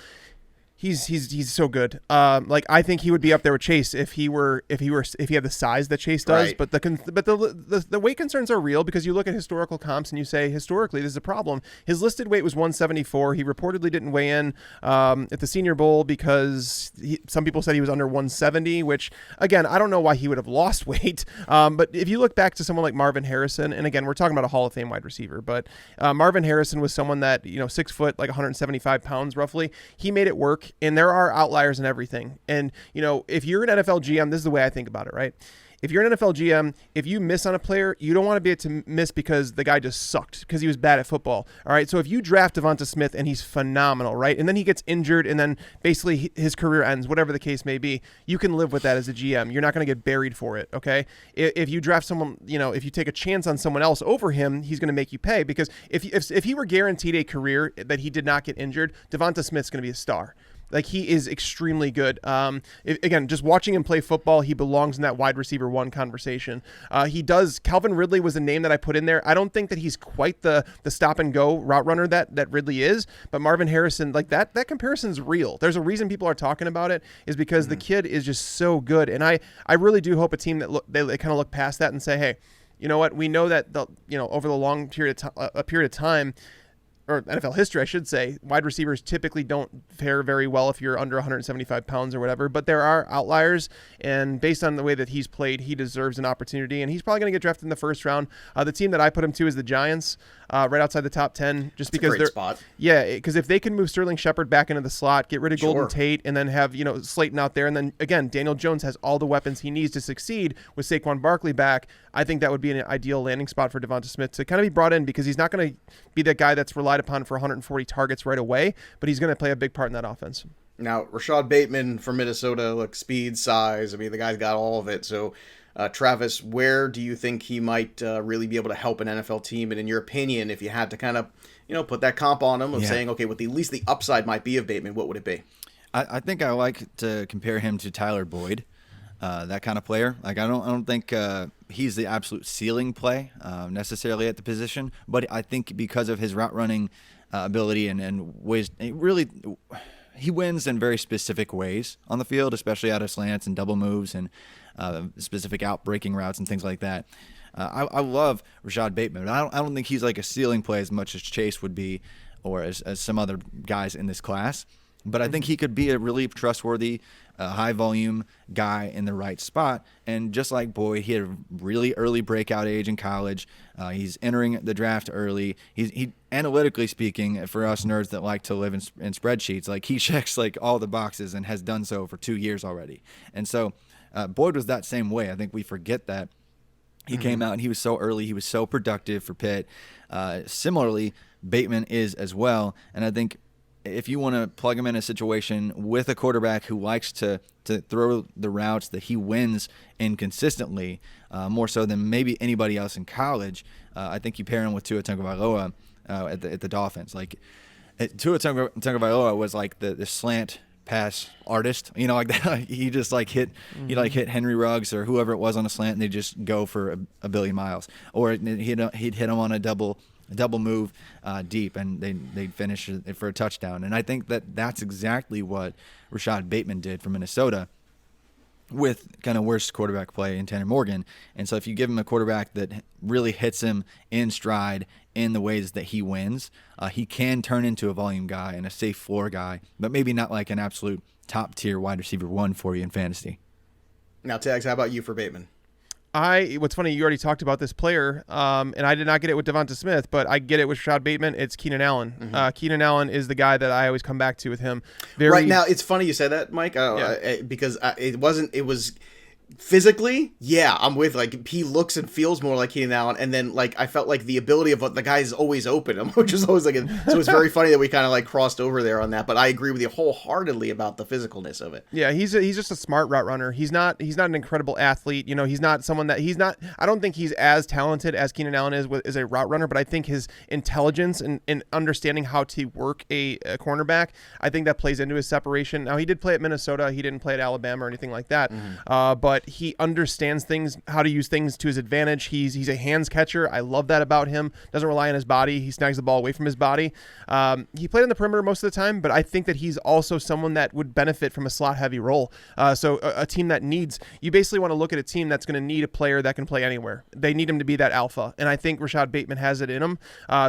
[SPEAKER 3] he's so good. Like I think he would be up there with Chase if he had the size that Chase does. Right. But the weight concerns are real because you look at historical comps and you say historically this is a problem. His listed weight was 174. He reportedly didn't weigh in at the Senior Bowl because some people said he was under 170. Which again, I don't know why he would have lost weight. But if you look back to someone like Marvin Harrison, and again we're talking about a Hall of Fame wide receiver, but Marvin Harrison was someone that 6 foot, like 175 pounds roughly. He made it work. And there are outliers in everything. And, if you're an NFL GM, this is the way I think about it, right? If you're an NFL GM, if you miss on a player, you don't want to be able to miss because the guy just sucked, because he was bad at football. All right. So if you draft Devonta Smith and he's phenomenal, right? And then he gets injured and then basically his career ends, whatever the case may be, you can live with that as a GM. You're not going to get buried for it. Okay. If you draft someone, if you take a chance on someone else over him, he's going to make you pay, because if he were guaranteed a career that he did not get injured, Devonta Smith's going to be a star. Like, he is extremely good. Again, just watching him play football, he belongs in that wide receiver one conversation. Calvin Ridley was a name that I put in there. I don't think that he's quite the stop and go route runner that Ridley is, but Marvin Harrison, like that comparison's real. There's a reason people are talking about it, is because the kid is just so good. And I really do hope a team that they kind of look past that and say, hey, you know what? We know that over the long period of time, or NFL history, I should say, wide receivers typically don't fare very well if you're under 175 pounds or whatever, but there are outliers, and based on the way that he's played, he deserves an opportunity, and he's probably going to get drafted in the first round. The team that I put him to is the Giants, right outside the top 10, just because they're
[SPEAKER 1] spot.
[SPEAKER 3] Yeah, because if they can move Sterling Shepard back into the slot, get rid of Golden Tate, and then have Slayton out there, and then again Daniel Jones has all the weapons he needs to succeed with Saquon Barkley back, I think that would be an ideal landing spot for Devonta Smith to kind of be brought in, because he's not going to be that guy that's relied upon for 140 targets right away, but he's going to play a big part in that offense.
[SPEAKER 1] Now, Rashod Bateman from Minnesota, look, speed, size, I mean, the guy's got all of it. So, Travis, where do you think he might really be able to help an NFL team? And in your opinion, if you had to kind of, put that comp on him of saying, okay, what at least the upside might be of Bateman, what would it be?
[SPEAKER 2] I think I like to compare him to Tyler Boyd, that kind of player. Like, I don't think he's the absolute ceiling play necessarily at the position, but I think because of his route running ability and ways, he wins in very specific ways on the field, especially out of slants and double moves and specific out-breaking routes and things like that. I love Rashod Bateman, but I don't think he's like a ceiling play as much as Chase would be, or as some other guys in this class. But I think he could be a really trustworthy, high-volume guy in the right spot. And just like Boyd, he had a really early breakout age in college. He's entering the draft early. He analytically speaking, for us nerds that like to live in spreadsheets, like he checks like all the boxes and has done so for 2 years already. And so Boyd was that same way. I think we forget that. He came out and he was so early. He was so productive for Pitt. Similarly, Bateman is as well. And I think if you want to plug him in a situation with a quarterback who likes to throw the routes that he wins inconsistently, more so than maybe anybody else in college, I think you pair him with Tua Tagovailoa at the Dolphins. Like Tua Tagovailoa was like the slant pass artist, like that. He just like hit Henry Ruggs or whoever it was on a slant, and they just go for a billion miles, or he'd hit him on a double move deep, and they'd finish it for a touchdown. And I think that's exactly what Rashod Bateman did for Minnesota with kind of worst quarterback play in Tanner Morgan. And so if you give him a quarterback that really hits him in stride in the ways that he wins, he can turn into a volume guy and a safe floor guy, but maybe not like an absolute top tier wide receiver one for you in fantasy.
[SPEAKER 1] Now, Tags, how about you for Bateman?
[SPEAKER 3] What's funny, you already talked about this player, and I did not get it with Devonta Smith, but I get it with Rashod Bateman. It's Keenan Allen. Keenan Allen is the guy that I always come back to with him.
[SPEAKER 1] Right now, it's funny you say that, Mike, because it was physically, I'm with, like, he looks and feels more like Keenan Allen, and then, like, I felt like the ability of the guy is always open, which is always like, so it's very funny that we kind of like crossed over there on that, but I agree with you wholeheartedly about the physicalness of it. Yeah,
[SPEAKER 3] he's just a smart route runner. He's not an incredible athlete, he's not someone that I don't think he's as talented as Keenan Allen is as a route runner, but I think his intelligence and understanding how to work a cornerback, I think that plays into his separation. Now, he did play at Minnesota, he didn't play at Alabama or anything like that, but he understands things, how to use things to his advantage. He's a hands catcher. I love that about him. Doesn't rely on his body. He snags the ball away from his body. He played on the perimeter most of the time, but I think that he's also someone that would benefit from a slot heavy role. So a team that you basically want to look at a team that's going to need a player that can play anywhere. They need him to be that alpha. And I think Rashod Bateman has it in him.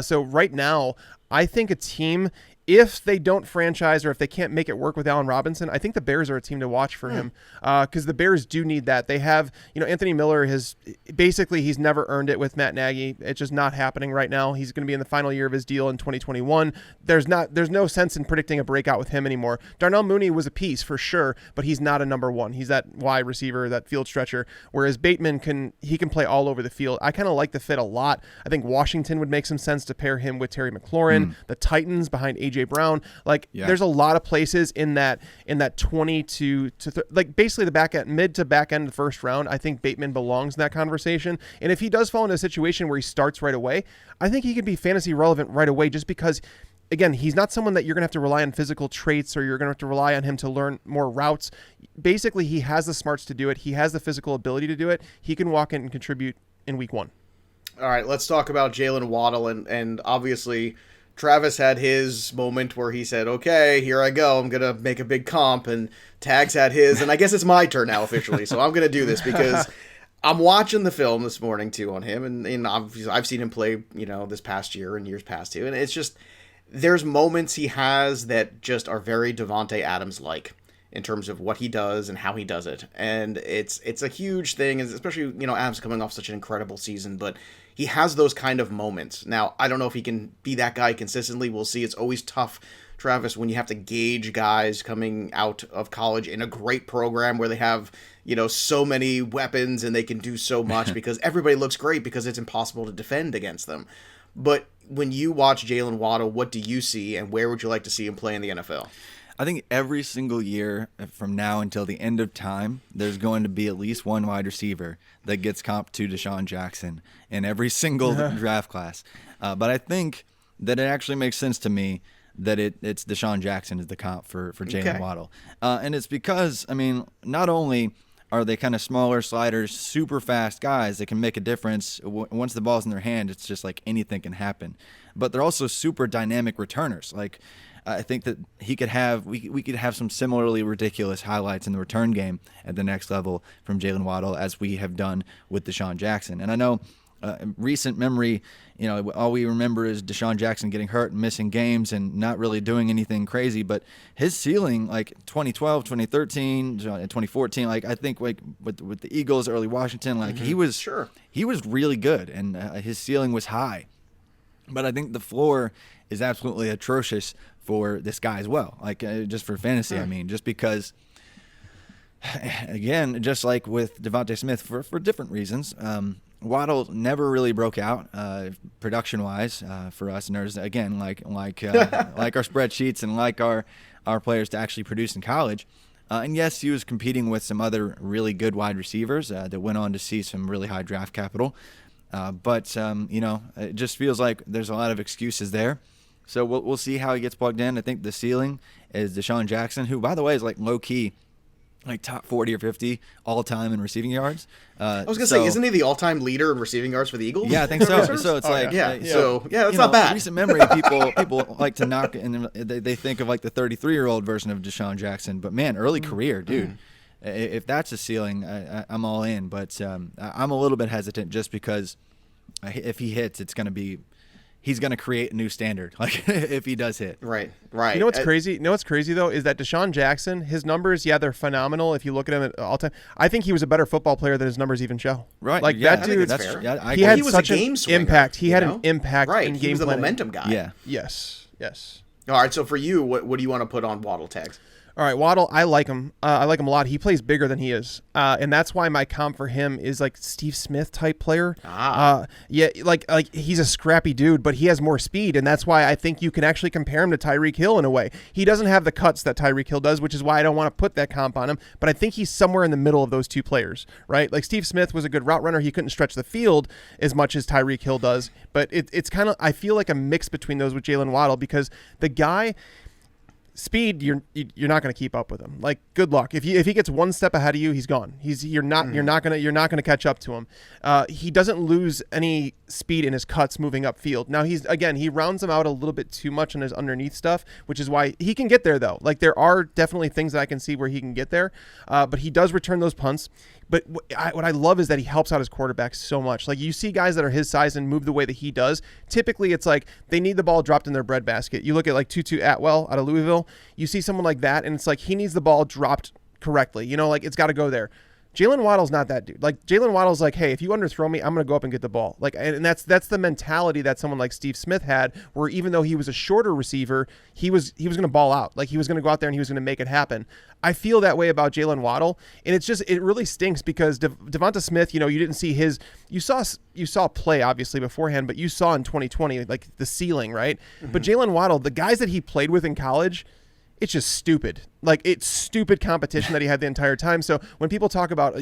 [SPEAKER 3] So right now, I think a team, if they don't franchise or if they can't make it work with Allen Robinson, I think the Bears are a team to watch for him, because the Bears do need that. They have, Anthony Miller he's never earned it with Matt Nagy. It's just not happening right now. He's going to be in the final year of his deal in 2021. There's no sense in predicting a breakout with him anymore. Darnell Mooney was a piece for sure, but he's not a number one. He's that wide receiver, that field stretcher, whereas Bateman can play all over the field. I kind of like the fit a lot. I think Washington would make some sense to pair him with Terry McLaurin, the Titans behind AJ Brown. There's a lot of places in that 20 to basically the mid to back end of the first round. I think Bateman belongs in that conversation. And if he does fall into a situation where he starts right away, I think he could be fantasy relevant right away, just because, again, he's not someone that you're going to have to rely on physical traits, or you're going to have to rely on him to learn more routes. Basically, he has the smarts to do it. He has the physical ability to do it. He can walk in and contribute in week one.
[SPEAKER 1] All right, let's talk about Jaylen Waddle, and obviously Travis had his moment where he said, okay, here I go, I'm going to make a big comp, and Tags had his, and I guess it's my turn now officially, so I'm going to do this because I'm watching the film this morning too on him, and obviously I've seen him play, this past year and years past too, and it's just, there's moments he has that just are very Devontae Adams-like in terms of what he does and how he does it. And it's a huge thing, especially, Adams coming off such an incredible season, but he has those kind of moments. Now, I don't know if he can be that guy consistently. We'll see. It's always tough, Travis, when you have to gauge guys coming out of college in a great program where they have, so many weapons and they can do so much because everybody looks great because it's impossible to defend against them. But when you watch Jaylen Waddle, what do you see, and where would you like to see him play in the NFL?
[SPEAKER 2] I think every single year from now until the end of time, there's going to be at least one wide receiver that gets comp to Deshaun Jackson in every single draft class. But I think that it actually makes sense to me that it's Deshaun Jackson is the comp for Jaylen Waddle. And it's because, not only are they kind of smaller sliders, super fast guys that can make a difference. Once the ball's in their hand, it's just like anything can happen. But they're also super dynamic returners. Like, I think that we could have some similarly ridiculous highlights in the return game at the next level from Jaylen Waddle as we have done with Deshaun Jackson. And I know recent memory, all we remember is Deshaun Jackson getting hurt and missing games and not really doing anything crazy. But his ceiling, like 2012, 2013, 2014, like I think like with the Eagles, early Washington, like he was really good and his ceiling was high. But I think the floor is absolutely atrocious for this guy as well. Like just for fantasy, just because, again, just like with Devonta Smith for different reasons, Waddle never really broke out production-wise for us nerds. Again, like our spreadsheets and like our players to actually produce in college. And yes, he was competing with some other really good wide receivers that went on to see some really high draft capital. But it just feels like there's a lot of excuses there. So we'll see how he gets plugged in. I think the ceiling is Deshaun Jackson, who, by the way, is like low-key, like top 40 or 50 all-time in receiving yards.
[SPEAKER 1] I was going to say, isn't he the all-time leader in receiving yards for the Eagles?
[SPEAKER 2] Yeah, I think so. So it's
[SPEAKER 1] that's not bad.
[SPEAKER 2] Recent memory, people like to knock, and they think of like the 33-year-old version of Deshaun Jackson. But, man, early career, dude. If that's a ceiling, I'm all in. But I'm a little bit hesitant just because if he hits, he's going to create a new standard, like if he does hit.
[SPEAKER 1] Right.
[SPEAKER 3] You know what's crazy? Though, is that Deshaun Jackson, his numbers, they're phenomenal. If you look at him at all time, I think he was a better football player than his numbers even show.
[SPEAKER 2] Right.
[SPEAKER 3] Like that dude, he had such an impact. He had an impact in game planning. He was
[SPEAKER 1] the momentum guy.
[SPEAKER 2] Yeah.
[SPEAKER 3] Yes.
[SPEAKER 1] All right. So for you, what do you want to put on Waddle tags?
[SPEAKER 3] All right, Waddle, I like him. I like him a lot. He plays bigger than he is, and that's why my comp for him is like Steve Smith type player. Like he's a scrappy dude, but he has more speed, and that's why I think you can actually compare him to Tyreek Hill in a way. He doesn't have the cuts that Tyreek Hill does, which is why I don't want to put that comp on him. But I think he's somewhere in the middle of those two players, right? Like Steve Smith was a good route runner. He couldn't stretch the field as much as Tyreek Hill does, but it's kind of, I feel like a mix between those with Jaylen Waddle because the guy. Speed, you're not going to keep up with him. Like, good luck. If he gets one step ahead of you, he's gone. You're not going to catch up to him. He doesn't lose any speed in his cuts moving upfield. Now he rounds them out a little bit too much on his underneath stuff, which is why he can get there though. Like there are definitely things that I can see where he can get there, but he does return those punts. But what I love is that he helps out his quarterback so much. Like you see guys that are his size and move the way that he does. Typically, it's like they need the ball dropped in their breadbasket. You look at like Tutu Atwell out of Louisville. You see someone like that, and it's like he needs the ball dropped correctly. Like it's got to go there. Jaylen Waddle's not that dude. Like Jaylen Waddle's like, hey, if you underthrow me, I'm going to go up and get the ball. Like, and that's the mentality that someone like Steve Smith had, where even though he was a shorter receiver, he was going to ball out. Like he was going to go out there and he was going to make it happen. I feel that way about Jaylen Waddle, and it really stinks because Devonta Smith, you didn't see you saw play obviously beforehand, but you saw in 2020 like the ceiling, right? Mm-hmm. But Jaylen Waddle, the guys that he played with in college, it's just stupid. Like it's stupid competition that he had the entire time. So when people talk about,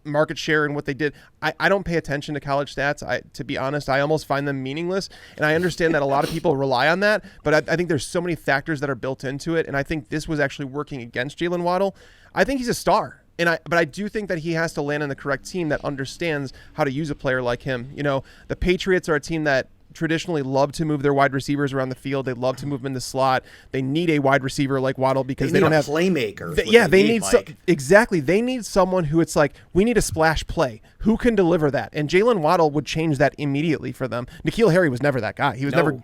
[SPEAKER 3] market share and what they did, I don't pay attention to college stats. To be honest, I almost find them meaningless. And I understand that a lot of people rely on that, but I think there's so many factors that are built into it. And I think this was actually working against Jaylen Waddle. I think he's a star. But I do think that he has to land in the correct team that understands how to use a player like him. The Patriots are a team that traditionally love to move their wide receivers around the field. They love to move them in the slot. They need a wide receiver like Waddle because they don't have
[SPEAKER 1] playmakers.
[SPEAKER 3] They need exactly. They need someone who it's like, we need a splash play. Who can deliver that? And Jaylen Waddle would change that immediately for them. N'Keal Harry was never that guy. He was never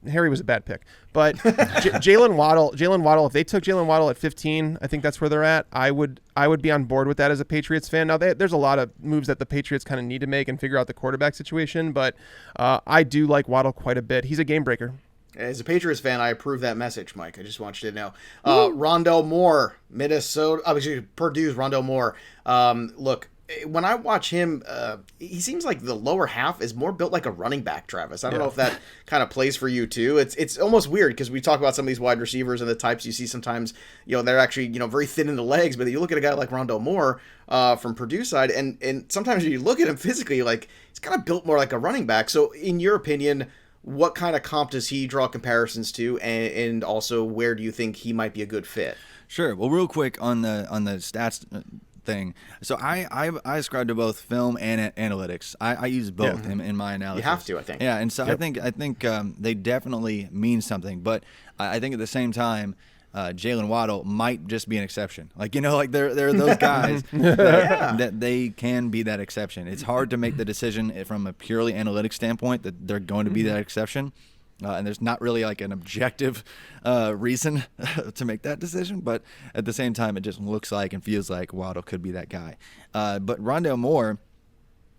[SPEAKER 3] Harry was a bad pick, but Jaylen Waddle. If they took Jaylen Waddle at 15, I think that's where they're at. I would be on board with that as a Patriots fan. Now there's a lot of moves that the Patriots kind of need to make and figure out the quarterback situation, but I do like Waddle quite a bit. He's a game breaker.
[SPEAKER 1] As a Patriots fan, I approve that message, Mike. I just want you to know. Rondale Moore, Minnesota. Purdue's Rondale Moore. Look, when I watch him, he seems like the lower half is more built like a running back, Travis. I don't know if that kind of plays for you too. It's almost weird because we talk about some of these wide receivers and the types you see sometimes, they're actually, very thin in the legs, but you look at a guy like Rondale Moore from Purdue side, and sometimes you look at him physically, like he's kind of built more like a running back. So in your opinion, what kind of comp does he draw comparisons to, and also where do you think he might be a good fit?
[SPEAKER 2] Sure. Well, real quick on the stats thing. So I ascribe to both film and analytics. I use both in my analysis.
[SPEAKER 1] You have to, I think.
[SPEAKER 2] Yeah, and so I think they definitely mean something. But I think at the same time, Jaylen Waddle might just be an exception. Like, there are those guys that they can be that exception. It's hard to make the decision from a purely analytic standpoint that they're going to be that exception. And there's not really like an objective reason to make that decision. But at the same time, it just looks like and feels like Waddle could be that guy. But Rondale Moore,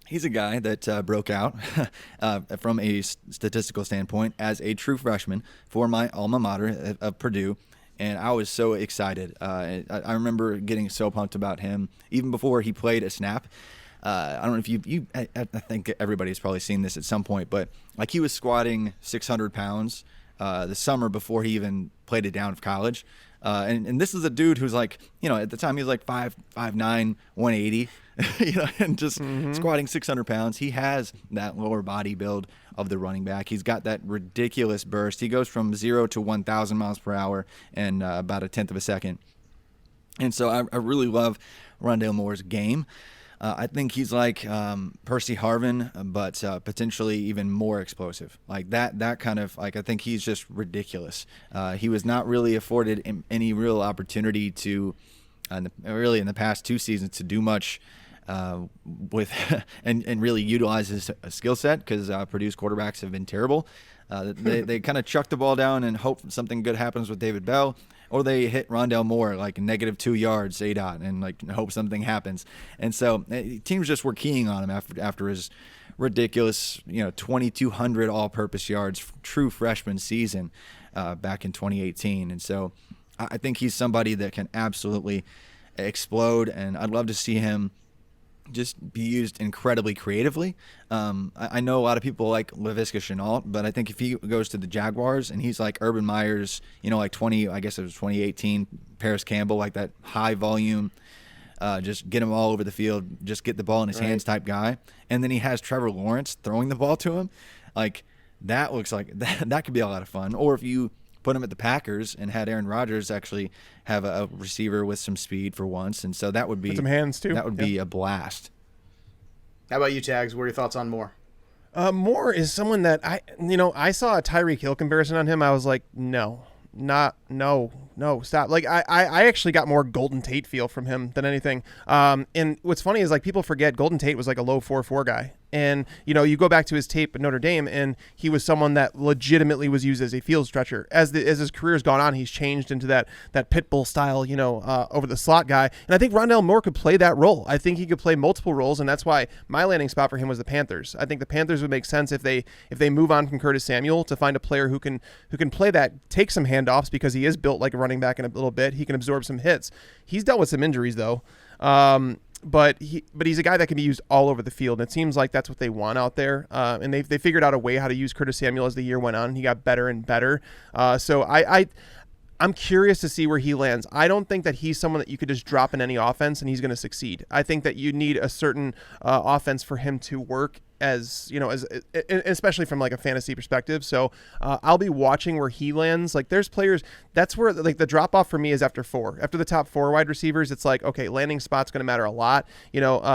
[SPEAKER 2] he's a guy that broke out from a statistical standpoint as a true freshman for my alma mater of Purdue. And I was so excited. I remember getting so pumped about him even before he played a snap. I don't know if you I think everybody's probably seen this at some point, but like he was squatting 600 pounds the summer before he even played it down of college. And this is a dude who's like, at the time he was like 5'9", 180, and just squatting 600 pounds. He has that lower body build of the running back. He's got that ridiculous burst. He goes from 0 to 1,000 miles per hour in about a tenth of a second. And so I really love Rondale Moore's game. I think he's like Percy Harvin, but potentially even more explosive. Like that kind of, like, I think he's just ridiculous. He was not really afforded any real opportunity to, really in the past 2 seasons, to do much with and really utilize his skill set because Purdue's quarterbacks have been terrible. They kind of chuck the ball down and hope something good happens with David Bell. Or they hit Rondale Moore like -2 yards ADOT and like hope something happens. And so teams just were keying on him after his ridiculous 2,200 all-purpose yards true freshman season back in 2018. And so I think he's somebody that can absolutely explode, and I'd love to see him just be used incredibly creatively. I know a lot of people like Laviska Shenault, but I think if he goes to the Jaguars and he's like Urban Meyer's, like 2018 Paris Campbell, like that high volume, just get him all over the field, just get the ball in his hands type guy. And then he has Trevor Lawrence throwing the ball to him. Like that looks like that could be a lot of fun. Or if you put him at the Packers and had Aaron Rodgers actually have a receiver with some speed for once. And so that would be
[SPEAKER 3] with some hands too.
[SPEAKER 2] That would be a blast.
[SPEAKER 1] How about you, Tags? What are your thoughts on Moore?
[SPEAKER 3] Moore is someone that I saw a Tyreek Hill comparison on him. I was like, no, stop. Like I actually got more Golden Tate feel from him than anything. And what's funny is like people forget Golden Tate was like a low 4.4 guy. And, you go back to his tape at Notre Dame, and he was someone that legitimately was used as a field stretcher. As his career's gone on, he's changed into that pit bull style, over the slot guy. And I think Rondale Moore could play that role. I think he could play multiple roles, and that's why my landing spot for him was the Panthers. I think the Panthers would make sense if they move on from Curtis Samuel to find a player who can play that, take some handoffs because he is built like a running back in a little bit. He can absorb some hits. He's dealt with some injuries though. But he's a guy that can be used all over the field. And it seems like that's what they want out there. And they figured out a way how to use Curtis Samuel as the year went on. And he got better and better. So I'm curious to see where he lands. I don't think that he's someone that you could just drop in any offense and he's going to succeed. I think that you need a certain offense for him to work as especially from like a fantasy perspective. So I'll be watching where he lands. Like there's players, that's where like the drop off for me is after the top 4 wide receivers. It's like, okay, landing spot's going to matter a lot.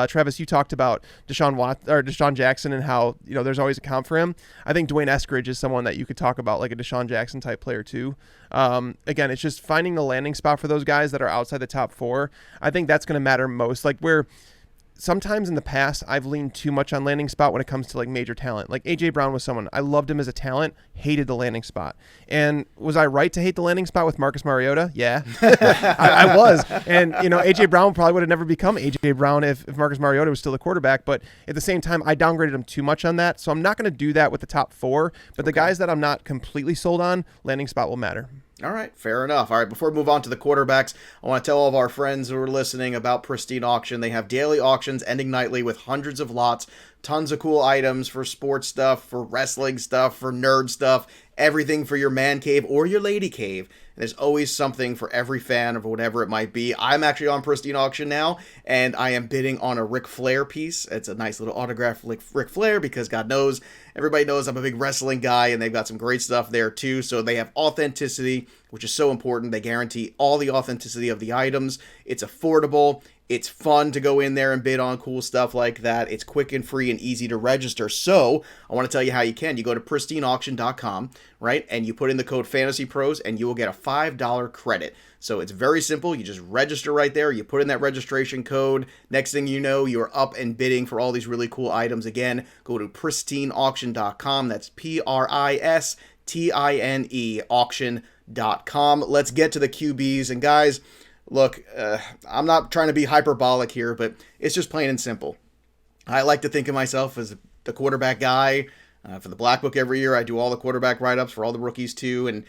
[SPEAKER 3] Travis, you talked about Deshaun Jackson and how, there's always a count for him. I think Dwayne Eskridge is someone that you could talk about like a Deshaun Jackson type player too. Again, it's just finding the landing spot for those guys that are outside the top 4. I think that's going to matter most. Like where sometimes in the past, I've leaned too much on landing spot when it comes to like major talent. Like A.J. Brown was someone, I loved him as a talent, hated the landing spot. And was I right to hate the landing spot with Marcus Mariota? Yeah, I was. And, A.J. Brown probably would have never become A.J. Brown if Marcus Mariota was still the quarterback. But at the same time, I downgraded him too much on that. So I'm not going to do that with the top 4. But the guys that I'm not completely sold on, landing spot will matter.
[SPEAKER 1] All right, fair enough. All right, before we move on to the quarterbacks, I want to tell all of our friends who are listening about Pristine Auction. They have daily auctions ending nightly with hundreds of lots, tons of cool items for sports stuff, for wrestling stuff, for nerd stuff, everything for your man cave or your lady cave. And there's always something for every fan of whatever it might be. I'm actually on Pristine Auction now, and I am bidding on a Ric Flair piece. It's a nice little autograph Ric Flair because God knows, everybody knows I'm a big wrestling guy, and they've got some great stuff there too. So they have authenticity, which is so important. They guarantee all the authenticity of the items. It's affordable. It's fun to go in there and bid on cool stuff like that. It's quick and free and easy to register. So I want to tell you how you can. You go to pristineauction.com, right? And you put in the code FantasyPros and you will get a $5 credit. So it's very simple. You just register right there. You put in that registration code. Next thing you know, you're up and bidding for all these really cool items. Again, go to pristineauction.com. That's PRISTINE auction.com. Let's get to the QBs. And guys, look, I'm not trying to be hyperbolic here, but it's just plain and simple. I like to think of myself as the quarterback guy. For the Black Book every year, I do all the quarterback write-ups for all the rookies too, and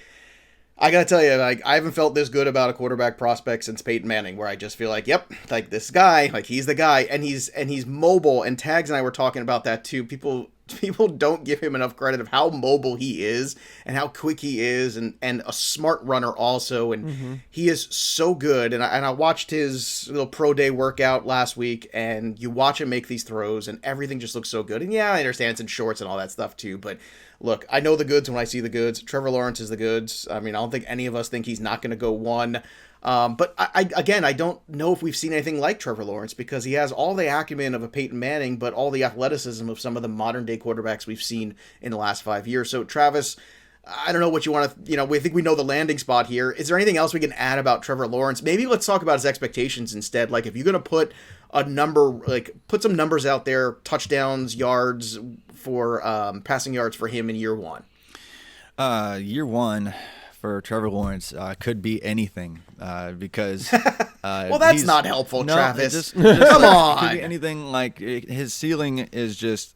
[SPEAKER 1] I gotta tell you, like, I haven't felt this good about a quarterback prospect since Peyton Manning, where I just feel like, yep, like this guy, like he's the guy, and he's mobile. And Tags and I were talking about that too. People don't give him enough credit of how mobile he is and how quick he is, and a smart runner also. And he is so good. And I watched his little pro day workout last week, and you watch him make these throws, and everything just looks so good. And yeah, I understand it's in shorts and all that stuff too, but look, I know the goods when I see the goods. Trevor Lawrence is the goods. I mean, I don't think any of us think he's not going to go 1. But I don't know if we've seen anything like Trevor Lawrence, because he has all the acumen of a Peyton Manning, but all the athleticism of some of the modern day quarterbacks we've seen in the last 5 years. So Travis, I don't know what you want to, we think we know the landing spot here. Is there anything else we can add about Trevor Lawrence? Maybe let's talk about his expectations instead. Like, if you're going to put a number, like put some numbers out there, touchdowns, yards for passing yards for him in year 1.
[SPEAKER 2] Year 1 for Trevor Lawrence could be anything because
[SPEAKER 1] well, that's not helpful,
[SPEAKER 2] no,
[SPEAKER 1] Travis.
[SPEAKER 2] Just
[SPEAKER 1] Come on.
[SPEAKER 2] Could be anything. Like, his ceiling is just,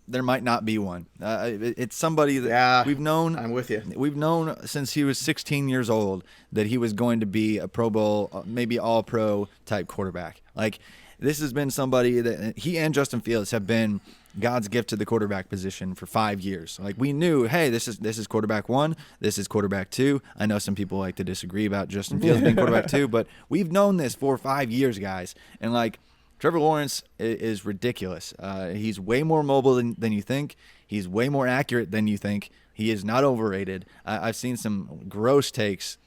[SPEAKER 2] there might not be one. It's somebody that we've known.
[SPEAKER 1] I'm with you.
[SPEAKER 2] We've known since he was 16 years old that he was going to be a Pro Bowl, maybe All Pro type quarterback. Like, this has been somebody that he and Justin Fields have been God's gift to the quarterback position for 5 years. Like, we knew, hey, this is quarterback 1, this is quarterback 2. I know some people like to disagree about Justin Fields being quarterback 2, but we've known this for 5 years, guys. And like, Trevor Lawrence is ridiculous. He's way more mobile than you think. He's way more accurate than you think. He is not overrated. I've seen some gross takes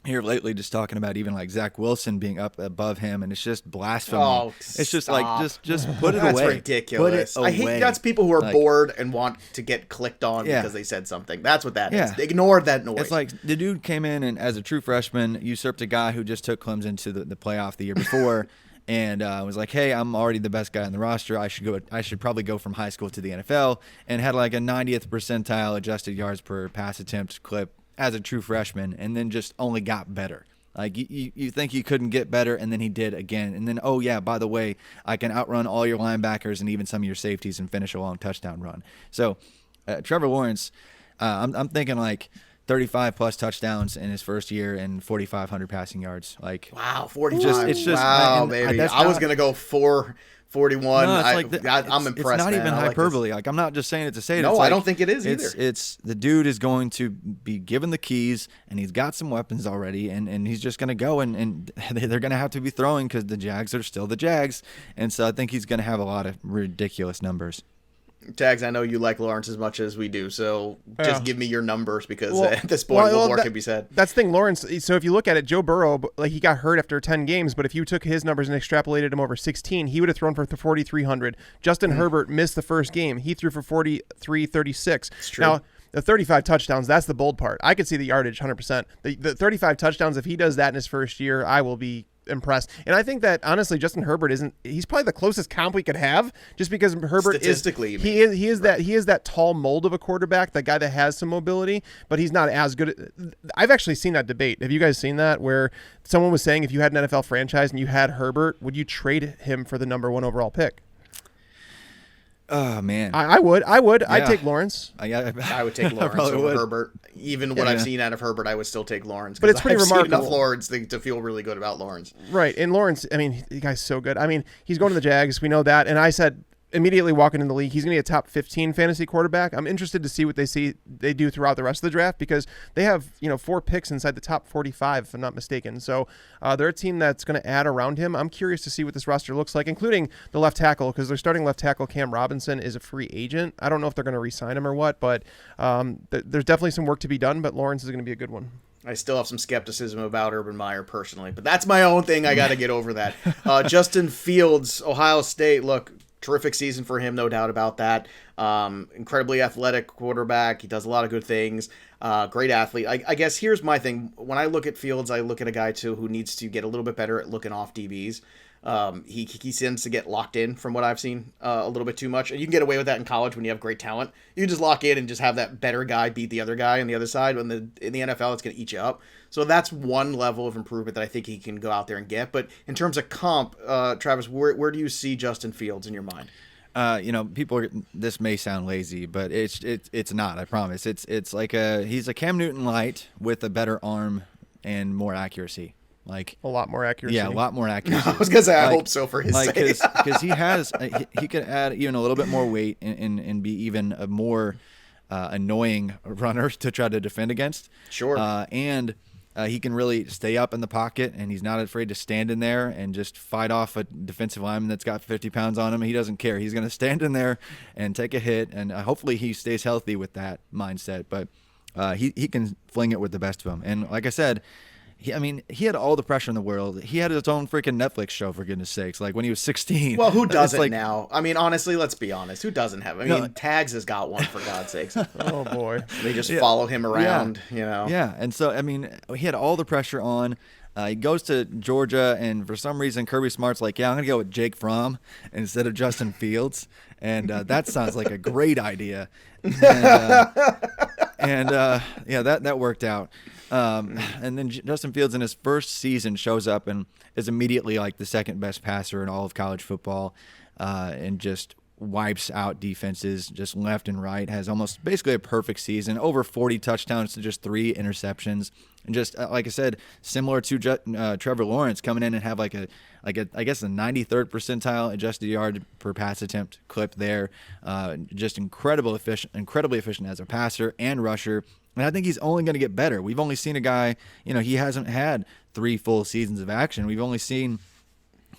[SPEAKER 2] here lately, just talking about even like Zach Wilson being up above him, and it's just blasphemy.
[SPEAKER 1] Oh,
[SPEAKER 2] it's just like, just put it away.
[SPEAKER 1] That's ridiculous.
[SPEAKER 2] Put it away.
[SPEAKER 1] I hate that's people who are bored and want to get clicked on because they said something. That's what that is. Ignore that noise.
[SPEAKER 2] It's like the dude came in and, as a true freshman, usurped a guy who just took Clemson to the playoff the year before. And was like, hey, I'm already the best guy on the roster. I should probably go from high school to the NFL, and had like a 90th percentile adjusted yards per pass attempt clip as a true freshman, and then just only got better. Like, you think he couldn't get better, and then he did again. And then, oh yeah, by the way, I can outrun all your linebackers and even some of your safeties and finish a long touchdown run. So Trevor Lawrence, I'm thinking like 35 plus touchdowns in his first year and 4,500 passing yards. Like,
[SPEAKER 1] wow, 45.
[SPEAKER 2] It's just
[SPEAKER 1] wow, baby. I was gonna go 441.
[SPEAKER 2] No,
[SPEAKER 1] I'm impressed.
[SPEAKER 2] It's not even hyperbole. Like, I'm not just saying it to say it.
[SPEAKER 1] No,
[SPEAKER 2] it's
[SPEAKER 1] I
[SPEAKER 2] like,
[SPEAKER 1] don't think it is either.
[SPEAKER 2] It's the dude is going to be given the keys, and he's got some weapons already, and he's just going to go, and they're going to have to be throwing because the Jags are still the Jags. And so I think he's going to have a lot of ridiculous numbers.
[SPEAKER 1] Tags, I know you like Lawrence as much as we do, so just give me your numbers, because at this point, more can be said.
[SPEAKER 3] That's the thing, Lawrence. So if you look at it, Joe Burrow, like, he got hurt after 10 games, but if you took his numbers and extrapolated him over 16, he would have thrown for 4,300. Justin Herbert missed the first game. He threw for 4,336.
[SPEAKER 1] It's true.
[SPEAKER 3] Now, the 35 touchdowns, that's the bold part. I could see the yardage 100%. The 35 touchdowns, if he does that in his first year, I will be impressed. And I think that honestly, Justin Herbert he's probably the closest comp we could have, just because Herbert
[SPEAKER 1] statistically
[SPEAKER 3] he is that tall mold of a quarterback, that guy that has some mobility, but he's not as good. I've actually seen that debate. Have you guys seen that, where someone was saying if you had an NFL franchise and you had Herbert, would you trade him for the number 1 overall pick?
[SPEAKER 2] Oh man,
[SPEAKER 3] I would.
[SPEAKER 2] Yeah.
[SPEAKER 3] I'd take Lawrence.
[SPEAKER 1] I would take Lawrence over Herbert. Even what I've seen out of Herbert, I would still take Lawrence.
[SPEAKER 3] But it's pretty remarkable.
[SPEAKER 1] I've seen enough Lawrence to feel really good about Lawrence.
[SPEAKER 3] Right, and Lawrence, I mean, the guy's so good. I mean, he's going to the Jags. We know that. And I said immediately walking in the league, he's going to be a top 15 fantasy quarterback. I'm interested to see what they do throughout the rest of the draft, because they have 4 picks inside the top 45, if I'm not mistaken. So they're a team that's going to add around him. I'm curious to see what this roster looks like, including the left tackle, because their starting left tackle, Cam Robinson, is a free agent. I don't know if they're going to re-sign him or what, but there's definitely some work to be done, but Lawrence is going to be a good one.
[SPEAKER 1] I still have some skepticism about Urban Meyer personally, but that's my own thing. I got to get over that. Justin Fields, Ohio State, look, terrific season for him, no doubt about that. Incredibly athletic quarterback. He does a lot of good things. Great athlete. I guess here's my thing. When I look at Fields, I look at a guy, too, who needs to get a little bit better at looking off DBs. He tends to get locked in, from what I've seen, a little bit too much. And you can get away with that in college when you have great talent. You can just lock in and just have that better guy beat the other guy on the other side. In the NFL, it's going to eat you up. So that's one level of improvement that I think he can go out there and get. But in terms of comp, Travis, where do you see Justin Fields in your mind?
[SPEAKER 2] This may sound lazy, but it's not. I promise. It's like he's a Cam Newton light with a better arm and more accuracy. Like
[SPEAKER 3] a lot more accuracy.
[SPEAKER 2] Yeah, a lot more accuracy.
[SPEAKER 1] I was gonna say, I hope so for his sake.
[SPEAKER 2] Because he could add even a little bit more weight and be even a more annoying runner to try to defend against.
[SPEAKER 1] Sure.
[SPEAKER 2] And he can really stay up in the pocket, and he's not afraid to stand in there and just fight off a defensive lineman that's got 50 pounds on him. He doesn't care. He's going to stand in there and take a hit, and hopefully he stays healthy with that mindset. But he can fling it with the best of them. And like I said, he had all the pressure in the world. He had his own freaking Netflix show, for goodness sakes, like when he was 16.
[SPEAKER 1] Well, who doesn't now? I mean, honestly, let's be honest. Who doesn't have? Tags has got one, for God's sakes.
[SPEAKER 3] Oh, boy.
[SPEAKER 1] They just follow him around,
[SPEAKER 2] Yeah, and so, he had all the pressure on. He goes to Georgia, and for some reason, Kirby Smart's like, I'm going to go with Jake Fromm instead of Justin Fields. And that sounds like a great idea. And that worked out. And then Justin Fields in his first season shows up and is immediately like the second best passer in all of college football, and just wipes out defenses just left and right, has almost basically a perfect season, over 40 touchdowns to just 3 interceptions. And just like I said, similar to Trevor Lawrence, coming in and have like a I guess a 93rd percentile adjusted yard per pass attempt clip there. Just incredibly efficient as a passer and rusher. And I think he's only going to get better. We've only seen a guy, he hasn't had 3 full seasons of action. We've only seen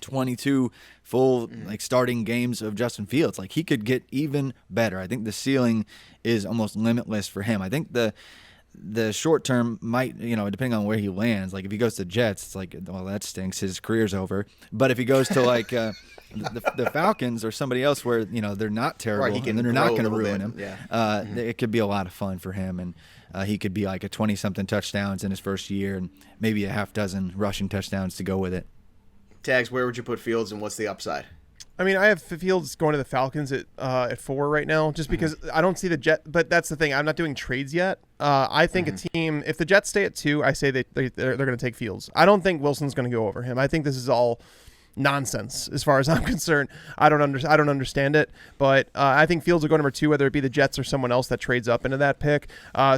[SPEAKER 2] 22 full starting games of Justin Fields. Like, he could get even better. I think the ceiling is almost limitless for him. I think the short term might, depending on where he lands, like if he goes to Jets, it's like, well, that stinks. His career's over. But if he goes to the Falcons or somebody else where, they're not terrible and they're not going to ruin him, it could be a lot of fun for him. And he could be like a 20-something touchdowns in his first year and maybe a half dozen rushing touchdowns to go with it.
[SPEAKER 1] Tags, where would you put Fields and what's the upside?
[SPEAKER 3] I mean, I have Fields going to the Falcons at 4 right now, just because I don't see the Jet. But that's the thing; I'm not doing trades yet. I think a team, if the Jets stay at 2, I say they're going to take Fields. I don't think Wilson's going to go over him. I think this is all nonsense as far as I'm concerned. I don't understand it, but I think Fields will go number 2, whether it be the Jets or someone else that trades up into that pick.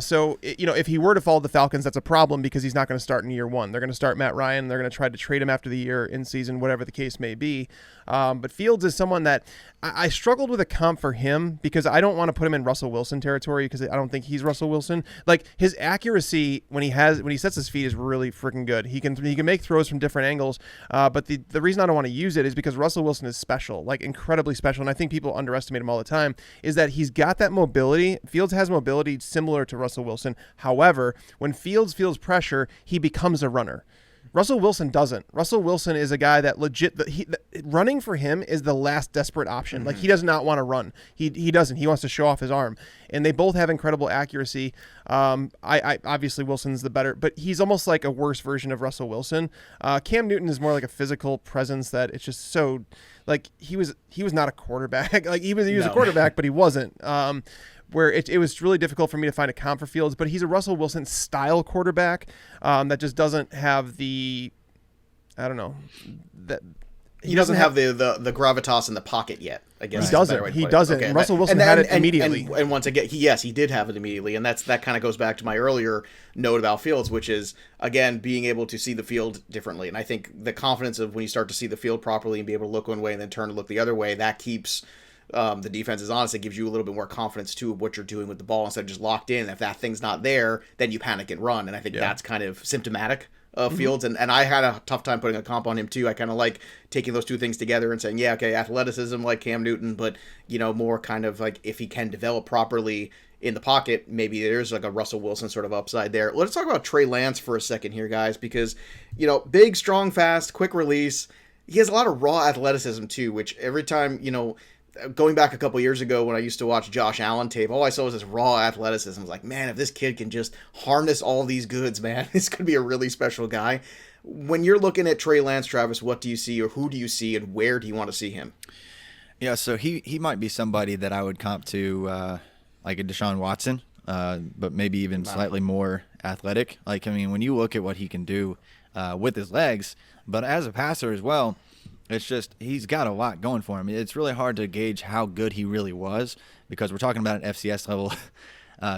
[SPEAKER 3] So if he were to fall to the Falcons, that's a problem because he's not going to start in year 1. They're going to start Matt Ryan. They're going to try to trade him after the year, in season, whatever the case may be. But Fields is someone that I struggled with a comp for him because I don't want to put him in Russell Wilson territory because I don't think he's Russell Wilson. Like, his accuracy when he sets his feet is really freaking good. He can make throws from different angles. But the reason I don't want to use it is because Russell Wilson is special, like incredibly special. And I think people underestimate him all the time, is that he's got that mobility. Fields has mobility similar to Russell Wilson. However, when Fields feels pressure, he becomes a runner. Russell Wilson doesn't. Russell Wilson is a guy that running for him is the last desperate option. Like, he does not want to run. He doesn't. He wants to show off his arm. and they both have incredible accuracy. I obviously Wilson's the better, but he's almost like a worse version of Russell Wilson. Cam Newton is more like a physical presence that it's just so like he was not a quarterback. Like he was a quarterback, but he wasn't. Where it was really difficult for me to find a comp for Fields, but he's a Russell Wilson style quarterback that just doesn't have the, I don't know, that
[SPEAKER 1] he doesn't have the gravitas in the pocket yet. I guess
[SPEAKER 3] he doesn't. Okay. Russell Wilson had it immediately.
[SPEAKER 1] And once again, he did have it immediately, and that kind of goes back to my earlier note about Fields, which is again being able to see the field differently. And I think the confidence of when you start to see the field properly and be able to look one way and then turn to look the other way, that keeps the defense is honest. It gives you a little bit more confidence too of what you're doing with the ball instead of just locked in. If that thing's not there, then you panic and run. And I think that's kind of symptomatic of Fields. And I had a tough time putting a comp on him too. I kind of like taking those two things together and saying, athleticism like Cam Newton, but more kind of like if he can develop properly in the pocket, maybe there's like a Russell Wilson sort of upside there. Let's talk about Trey Lance for a second here, guys, because big, strong, fast, quick release. He has a lot of raw athleticism too, which every time, going back a couple years ago when I used to watch Josh Allen tape, all I saw was this raw athleticism. I was like, man, if this kid can just harness all these goods, man, this could be a really special guy. When you're looking at Trey Lance, Travis, what do you see, or who do you see, and where do you want to see him?
[SPEAKER 2] Yeah, so he might be somebody that I would comp to like a Deshaun Watson, but maybe even slightly more athletic. Like, I mean, when you look at what he can do with his legs, but as a passer as well, it's just he's got a lot going for him. It's really hard to gauge how good he really was because we're talking about an FCS level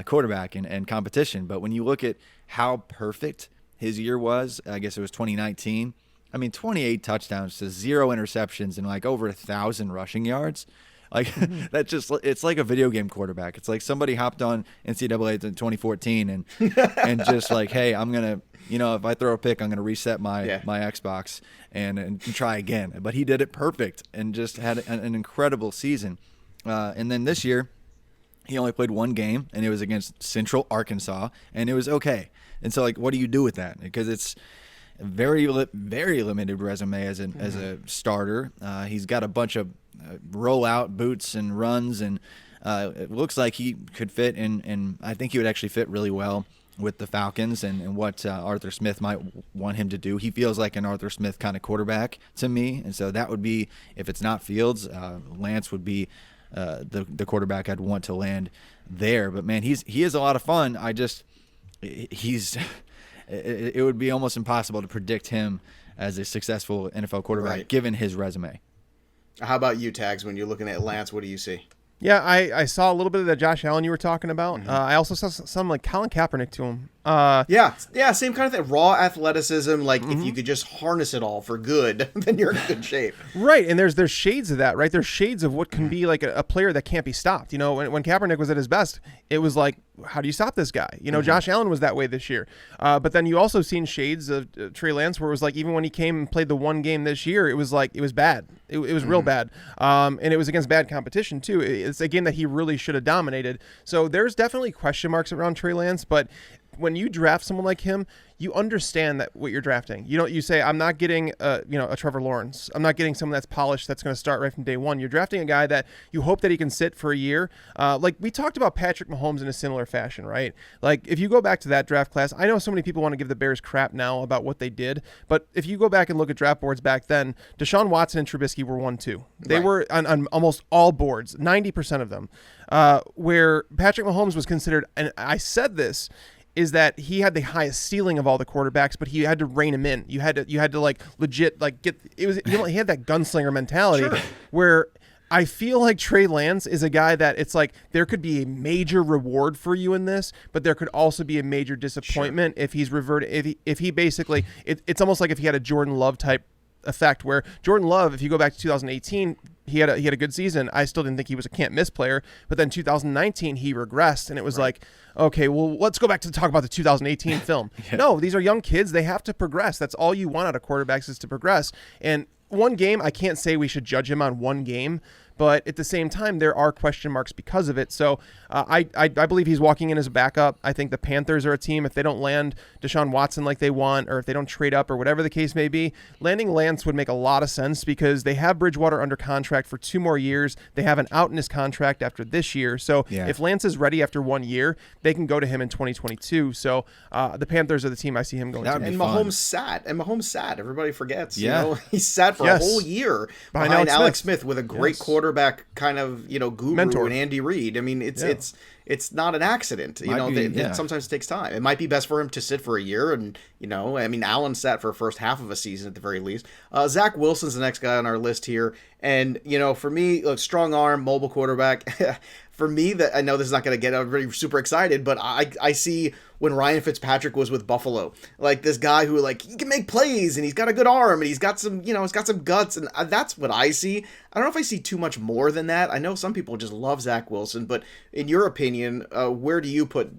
[SPEAKER 2] quarterback and competition. But when you look at how perfect his year was, I guess it was 2019. I mean, 28 touchdowns to 0 interceptions and like over 1,000 rushing yards. Like that it's like a video game quarterback. It's like somebody hopped on NCAA in 2014 and just like, hey, I'm going to, if I throw a pick, I'm going to reset my Xbox and try again. But he did it perfect and just had an incredible season. And then this year, he only played one game, and it was against Central Arkansas, and it was okay. And so, like, what do you do with that? Because it's a very limited resume as a starter. He's got a bunch of rollout boots and runs, and it looks like he could fit in, and I think he would actually fit really well with the Falcons and what Arthur Smith might want him to do. He feels like an Arthur Smith kind of quarterback to me, and so that would be, if it's not Fields, Lance would be the quarterback I'd want to land there. But man, he is a lot of fun. It would be almost impossible to predict him as a successful NFL quarterback given his resume.
[SPEAKER 1] How about you, Tags? When you're looking at Lance, what do you see?
[SPEAKER 3] Yeah, I saw a little bit of that Josh Allen you were talking about. Mm-hmm. I also saw some like Colin Kaepernick to him.
[SPEAKER 1] Same kind of thing. Raw athleticism. Like if you could just harness it all for good, then you're in good shape.
[SPEAKER 3] Right, and there's shades of that, right? There's shades of what can be like a player that can't be stopped. When Kaepernick was at his best, it was like, how do you stop this guy? Josh Allen was that way this year. But then you also seen shades of Trey Lance where it was like even when he came and played the one game this year, it was like it was bad. It was real bad. And it was against bad competition too. It's a game that he really should have dominated. So there's definitely question marks around Trey Lance, but when you draft someone like him, you understand that what you're drafting. You say, I'm not getting a Trevor Lawrence. I'm not getting someone that's polished that's going to start right from day one. You're drafting a guy that you hope that he can sit for a year. Like we talked about Patrick Mahomes in a similar fashion, right? Like if you go back to that draft class, I know so many people want to give the Bears crap now about what they did, but if you go back and look at draft boards back then, Deshaun Watson and Trubisky were 1-2. They were on almost all boards, 90% of them, where Patrick Mahomes was considered, and I said this, is that he had the highest ceiling of all the quarterbacks, but he had to rein him in. You had to like legit like get it was. He had that gunslinger mentality where I feel like Trey Lance is a guy that it's like there could be a major reward for you in this, but there could also be a major disappointment if he's reverted. If he basically it's almost like if he had a Jordan Love type effect where Jordan Love, if you go back to 2018. He had a good season. I still didn't think he was a can't miss player, but then 2019 he regressed, and it was like, okay, well let's go back to talk about the 2018 film. No, these are young kids; they have to progress. That's all you want out of quarterbacks is to progress. And one game, I can't say we should judge him on one game, but at the same time, there are question marks because of it. So I believe he's walking in as a backup. I think the Panthers are a team, if they don't land Deshaun Watson like they want, or if they don't trade up or whatever the case may be, landing Lance would make a lot of sense because they have Bridgewater under contract for 2 more years. They have an out in his contract after this year. So if Lance is ready after 1 year, they can go to him in 2022. So the Panthers are the team I see him going to.
[SPEAKER 1] And Mahomes sat. Everybody forgets. You know, he sat for a whole year behind Alex Smith with a great quarterback kind of, guru mentor in Andy Reid. I mean, it's not an accident. It sometimes takes time. It might be best for him to sit for a year. And, Allen sat for the first half of a season at the very least. Zach Wilson's the next guy on our list here. And, for me, look, strong arm, mobile quarterback. For me, that I know this is not going to get everybody super excited, but I see when Ryan Fitzpatrick was with Buffalo, like this guy who he can make plays and he's got a good arm and he's got some, he's got some guts, and that's what I see. I don't know if I see too much more than that. I know some people just love Zach Wilson, but in your opinion, where do you put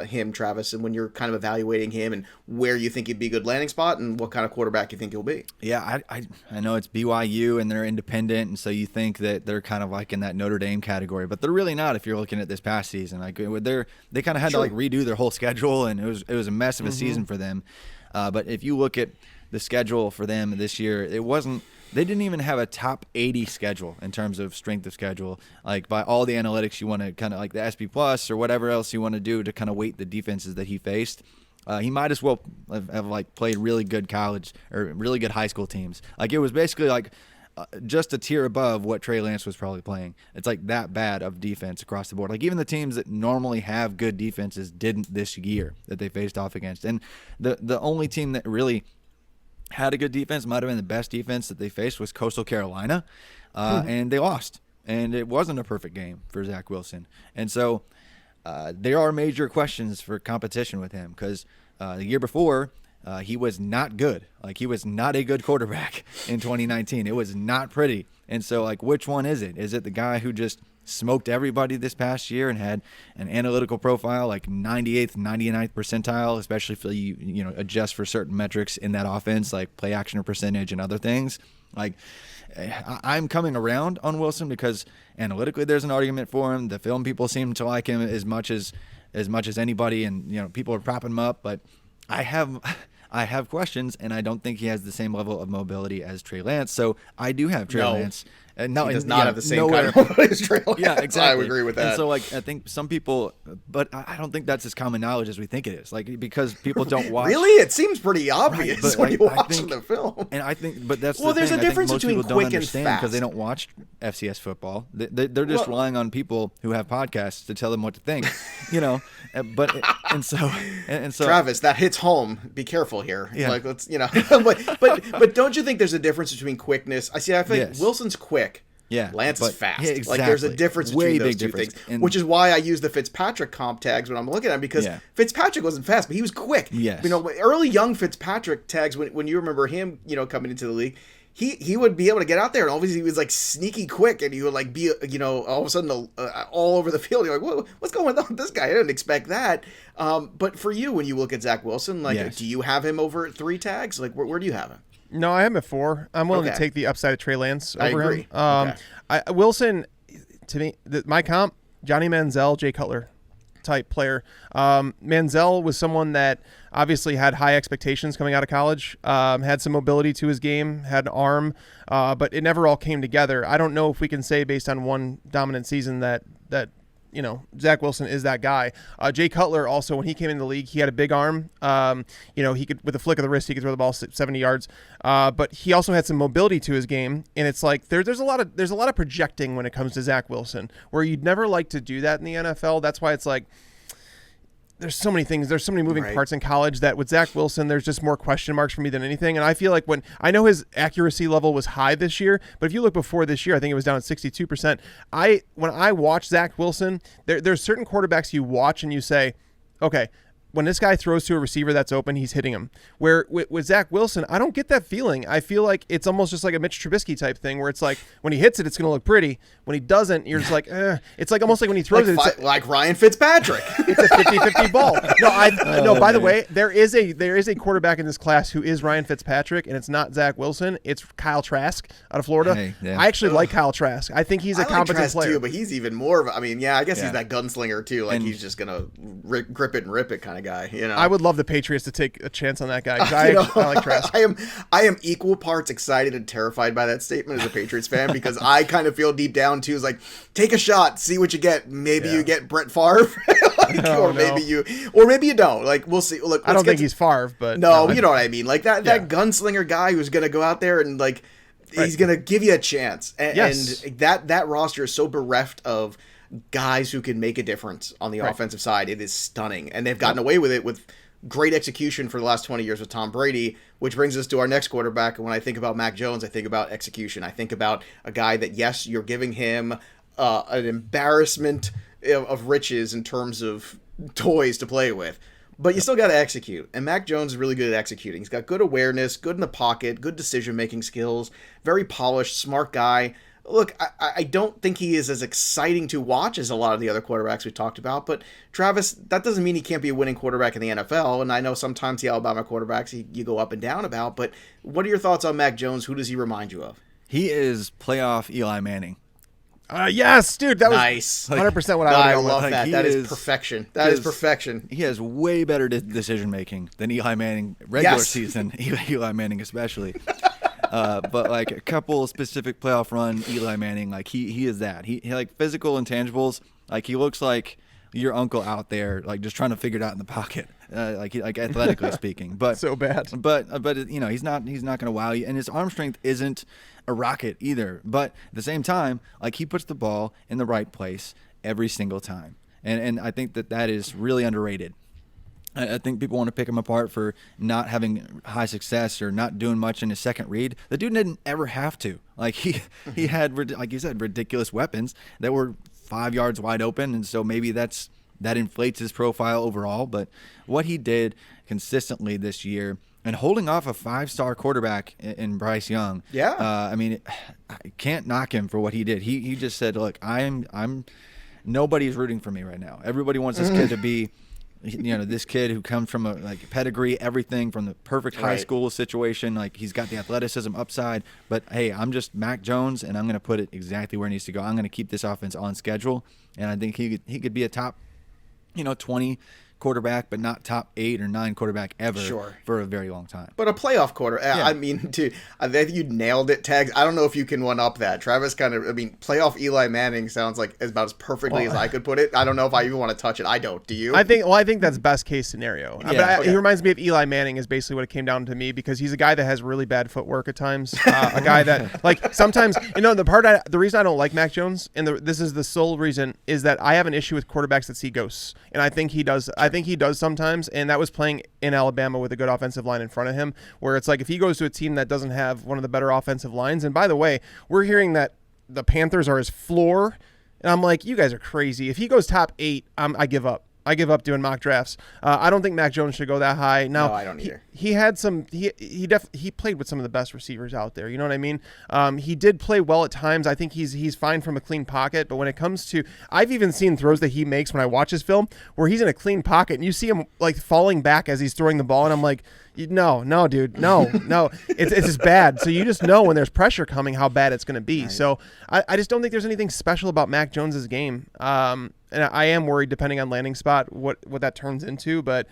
[SPEAKER 1] him, Travis, and when you're kind of evaluating him and where you think he'd be a good landing spot and what kind of quarterback you think he'll be?
[SPEAKER 2] Yeah, I know it's BYU and they're independent, and so you think that they're kind of like in that Notre Dame category, but they're really not if you're looking at this past season. They kind of had to redo their whole schedule, and it was a mess of a season for them. But if you look at the schedule for them this year, they didn't even have a top 80 schedule in terms of strength of schedule. Like by all the analytics you want to kind of like the SP Plus or whatever else you want to do to kind of weight the defenses that he faced. He might as well have played really good college or really good high school teams. It was basically just a tier above what Trey Lance was probably playing. It's that bad of defense across the board. Even the teams that normally have good defenses didn't this year that they faced off against. And the only team that really had a good defense, might have been the best defense that they faced, was Coastal Carolina, and they lost. And it wasn't a perfect game for Zach Wilson. And so there are major questions for competition with him because the year before, he was not good. He was not a good quarterback in 2019. It was not pretty. And so, which one is it? Is it the guy who just smoked everybody this past year and had an analytical profile 98th, 99th percentile, especially if you adjust for certain metrics in that offense, like play action or percentage and other things? I'm coming around on Wilson because analytically there's an argument for him. The film people seem to like him as much as anybody, and people are propping him up, but I have questions, and I don't think he has the same level of mobility as Trey Lance. So I do have Trey Lance.
[SPEAKER 1] No, he does not have the same kind of mobility as Trey Lance.
[SPEAKER 2] Yeah, exactly.
[SPEAKER 1] I would agree with that.
[SPEAKER 2] And so, I think some people, but I don't think that's as common knowledge as we think it is. Because people don't watch.
[SPEAKER 1] Really? It seems pretty obvious when you watch the film.
[SPEAKER 2] And I think, but that's
[SPEAKER 1] there's a difference between quick and fast
[SPEAKER 2] because they don't watch FCS football. They're just relying on people who have podcasts to tell them what to think. And so
[SPEAKER 1] Travis, that hits home. Be careful here. Yeah. Let's but don't you think there's a difference between quickness? I think Wilson's quick.
[SPEAKER 2] Yeah,
[SPEAKER 1] Lance is fast.
[SPEAKER 2] Yeah, exactly.
[SPEAKER 1] There's a difference between those two things, which is why I use the Fitzpatrick comp tags when I'm looking at him, because Fitzpatrick wasn't fast, but he was quick.
[SPEAKER 2] Yes.
[SPEAKER 1] Early young Fitzpatrick tags, when you remember him, coming into the league, he would be able to get out there, and obviously he was sneaky quick, and he would be all of a sudden all over the field. You're like, what's going on with this guy? I didn't expect that. But for you, when you look at Zach Wilson, do you have him over 3 tags? Where do you have him?
[SPEAKER 3] No, I have him at 4. I'm willing to take the upside of Trey Lance over
[SPEAKER 1] him.
[SPEAKER 3] Wilson, to me, my comp, Johnny Manziel, Jay Cutler type player. Manziel was someone that obviously had high expectations coming out of college, had some mobility to his game, had an arm, but it never all came together. I don't know if we can say based on one dominant season that Zach Wilson is that guy. Jay Cutler also, when he came into the league, he had a big arm. He could, with a flick of the wrist, he could throw the ball 70 yards. But he also had some mobility to his game, and it's there's a lot of projecting when it comes to Zach Wilson, where you'd never like to do that in the NFL. That's why it's there's so many things. There's so many moving parts in college that with Zach Wilson, there's just more question marks for me than anything. And I feel like when I know his accuracy level was high this year, but if you look before this year, I think it was down at 62%. When I watch Zach Wilson, there's certain quarterbacks you watch and you say, okay, when this guy throws to a receiver that's open, he's hitting him. Where with Zach Wilson, I don't get that feeling. I feel like it's almost just like a Mitch Trubisky type thing where it's like when he hits it, it's going to look pretty. When he doesn't, you're just like, eh. It's like almost like when he throws
[SPEAKER 1] like Ryan Fitzpatrick.
[SPEAKER 3] It's a 50-50 ball. No, by the way, there is a quarterback in this class who is Ryan Fitzpatrick, and it's not Zach Wilson. It's Kyle Trask out of Florida.
[SPEAKER 2] Hey, yeah.
[SPEAKER 3] I actually like Kyle Trask. I think he's a competent
[SPEAKER 1] Trask
[SPEAKER 3] player.
[SPEAKER 1] too, but he's even more of I guess he's that gunslinger too. Like he's just going to grip it and rip it kind of guy. You know,
[SPEAKER 3] I would love the Patriots to take a chance on that guy. I like Trask.
[SPEAKER 1] I am equal parts excited and terrified by that statement as a Patriots fan because I kind of feel deep down too is like, take a shot, see what you get. Maybe you get Brett Favre, maybe you don't. Like we'll see. Look,
[SPEAKER 3] I don't think he's Favre, but
[SPEAKER 1] no, you know what I mean. Like that gunslinger guy who's gonna go out there and like he's gonna give you a chance. And that roster is so bereft of guys who can make a difference on the offensive side. It is stunning, and they've gotten away with it with great execution for the last 20 years with Tom Brady, which brings us to our next quarterback. And when I think about Mac Jones, I think about execution. I think about a guy that, yes, you're giving him an embarrassment of riches in terms of toys to play with, but you still got to execute. And Mac Jones is really good at executing. He's got good awareness, good in the pocket, good decision-making skills, very polished, smart guy. Look, I don't think he is as exciting to watch as a lot of the other quarterbacks we talked about, but Travis, that doesn't mean he can't be a winning quarterback in the NFL, and I know sometimes the Alabama quarterbacks you go up and down about, but what are your thoughts on Mac Jones? Who does he remind you of?
[SPEAKER 2] He is playoff Eli Manning.
[SPEAKER 3] Yes, dude, that was
[SPEAKER 1] nice.
[SPEAKER 3] 100% what I would
[SPEAKER 1] love
[SPEAKER 3] with.
[SPEAKER 1] that. That is perfection. That is perfection.
[SPEAKER 2] He has way better decision making than Eli Manning regular season. Eli Manning especially. But like a couple specific playoff run, Eli Manning, like he is that. He like physical intangibles. Like he looks like your uncle out there, like just trying to figure it out in the pocket, like athletically speaking. But
[SPEAKER 3] so bad.
[SPEAKER 2] But you know he's not going to wow you, and his arm strength isn't a rocket either. But at the same time, like he puts the ball in the right place every single time, and I think that is really underrated. I think people want to pick him apart for not having high success or not doing much in his second read. The dude didn't ever have to. Like he had, like you said, ridiculous weapons that were 5 yards wide open, and so maybe that inflates his profile overall. But what he did consistently this year and holding off a 5-star quarterback in Bryce Young, I mean, I can't knock him for what he did. He just said, "Look, I'm nobody's rooting for me right now. Everybody wants this kid to be." You know, this kid who comes from a like pedigree, everything from the perfect high school situation. Like he's got the athleticism upside, but hey, I'm just Mac Jones, and I'm going to put it exactly where it needs to go. I'm going to keep this offense on schedule, and I think he could be a top, 20 quarterback, but not top 8 or 9 quarterback ever for a very long time.
[SPEAKER 1] But a playoff quarter. Yeah. I mean, dude, I think you nailed it, Tags. I don't know if you can one up that. Travis playoff Eli Manning sounds like about as perfectly as I could put it. I don't know if I even want to touch it. I don't. Do you?
[SPEAKER 3] I think that's best case scenario. Yeah. He reminds me of Eli Manning is basically what it came down to me because he's a guy that has really bad footwork at times. A guy that like sometimes, the reason I don't like Mac Jones and this is the sole reason is that I have an issue with quarterbacks that see ghosts. And I think he does. I think he does sometimes, and that was playing in Alabama with a good offensive line in front of him, where it's like if he goes to a team that doesn't have one of the better offensive lines, and by the way, we're hearing that the Panthers are his floor, and I'm like, you guys are crazy. If he goes top 8, I give up. I give up doing mock drafts. I don't think Mac Jones should go that high. Now,
[SPEAKER 1] no, I don't either.
[SPEAKER 3] He had some. He played with some of the best receivers out there. You know what I mean? He did play well at times. I think he's fine from a clean pocket. But when it comes to, I've even seen throws that he makes when I watch his film where he's in a clean pocket and you see him like falling back as he's throwing the ball, and I'm like, no, dude, no, it's just bad. So you just know when there's pressure coming how bad it's going to be. Right. So I just don't think there's anything special about Mac Jones's game. And I am worried, depending on landing spot, what that turns into. But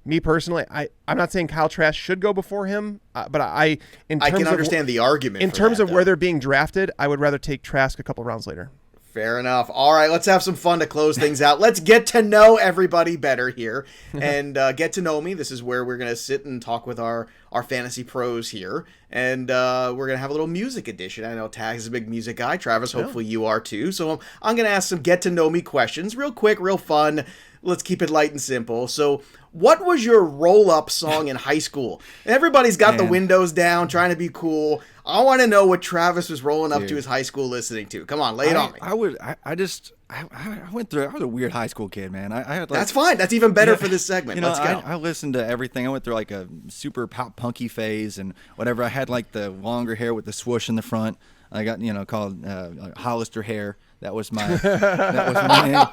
[SPEAKER 3] me personally, I'm not saying Kyle Trask should go before him, but I can
[SPEAKER 1] understand the argument.
[SPEAKER 3] In terms of where they're being drafted, I would rather take Trask a couple rounds later.
[SPEAKER 1] Fair enough. All right, let's have some fun to close things out. Let's get to know everybody better here and get to know me. This is where we're going to sit and talk with our fantasy pros here. And we're going to have a little music edition. I know Tags is a big music guy. Travis, hopefully you are too. So I'm going to ask some get to know me questions. Real quick, real fun. Let's keep it light and simple. So what was your roll-up song in high school? Everybody's got the windows down, trying to be cool. I want to know what Travis was rolling up to his high school listening to. Come on, lay it on me.
[SPEAKER 2] I I went through. I was a weird high school kid, man. I had like,
[SPEAKER 1] That's fine. That's even better for this segment. Let's go.
[SPEAKER 2] I listened to everything. I went through like a super pop punky phase and whatever. I had like the longer hair with the swoosh in the front. I got called Hollister hair. That was my name.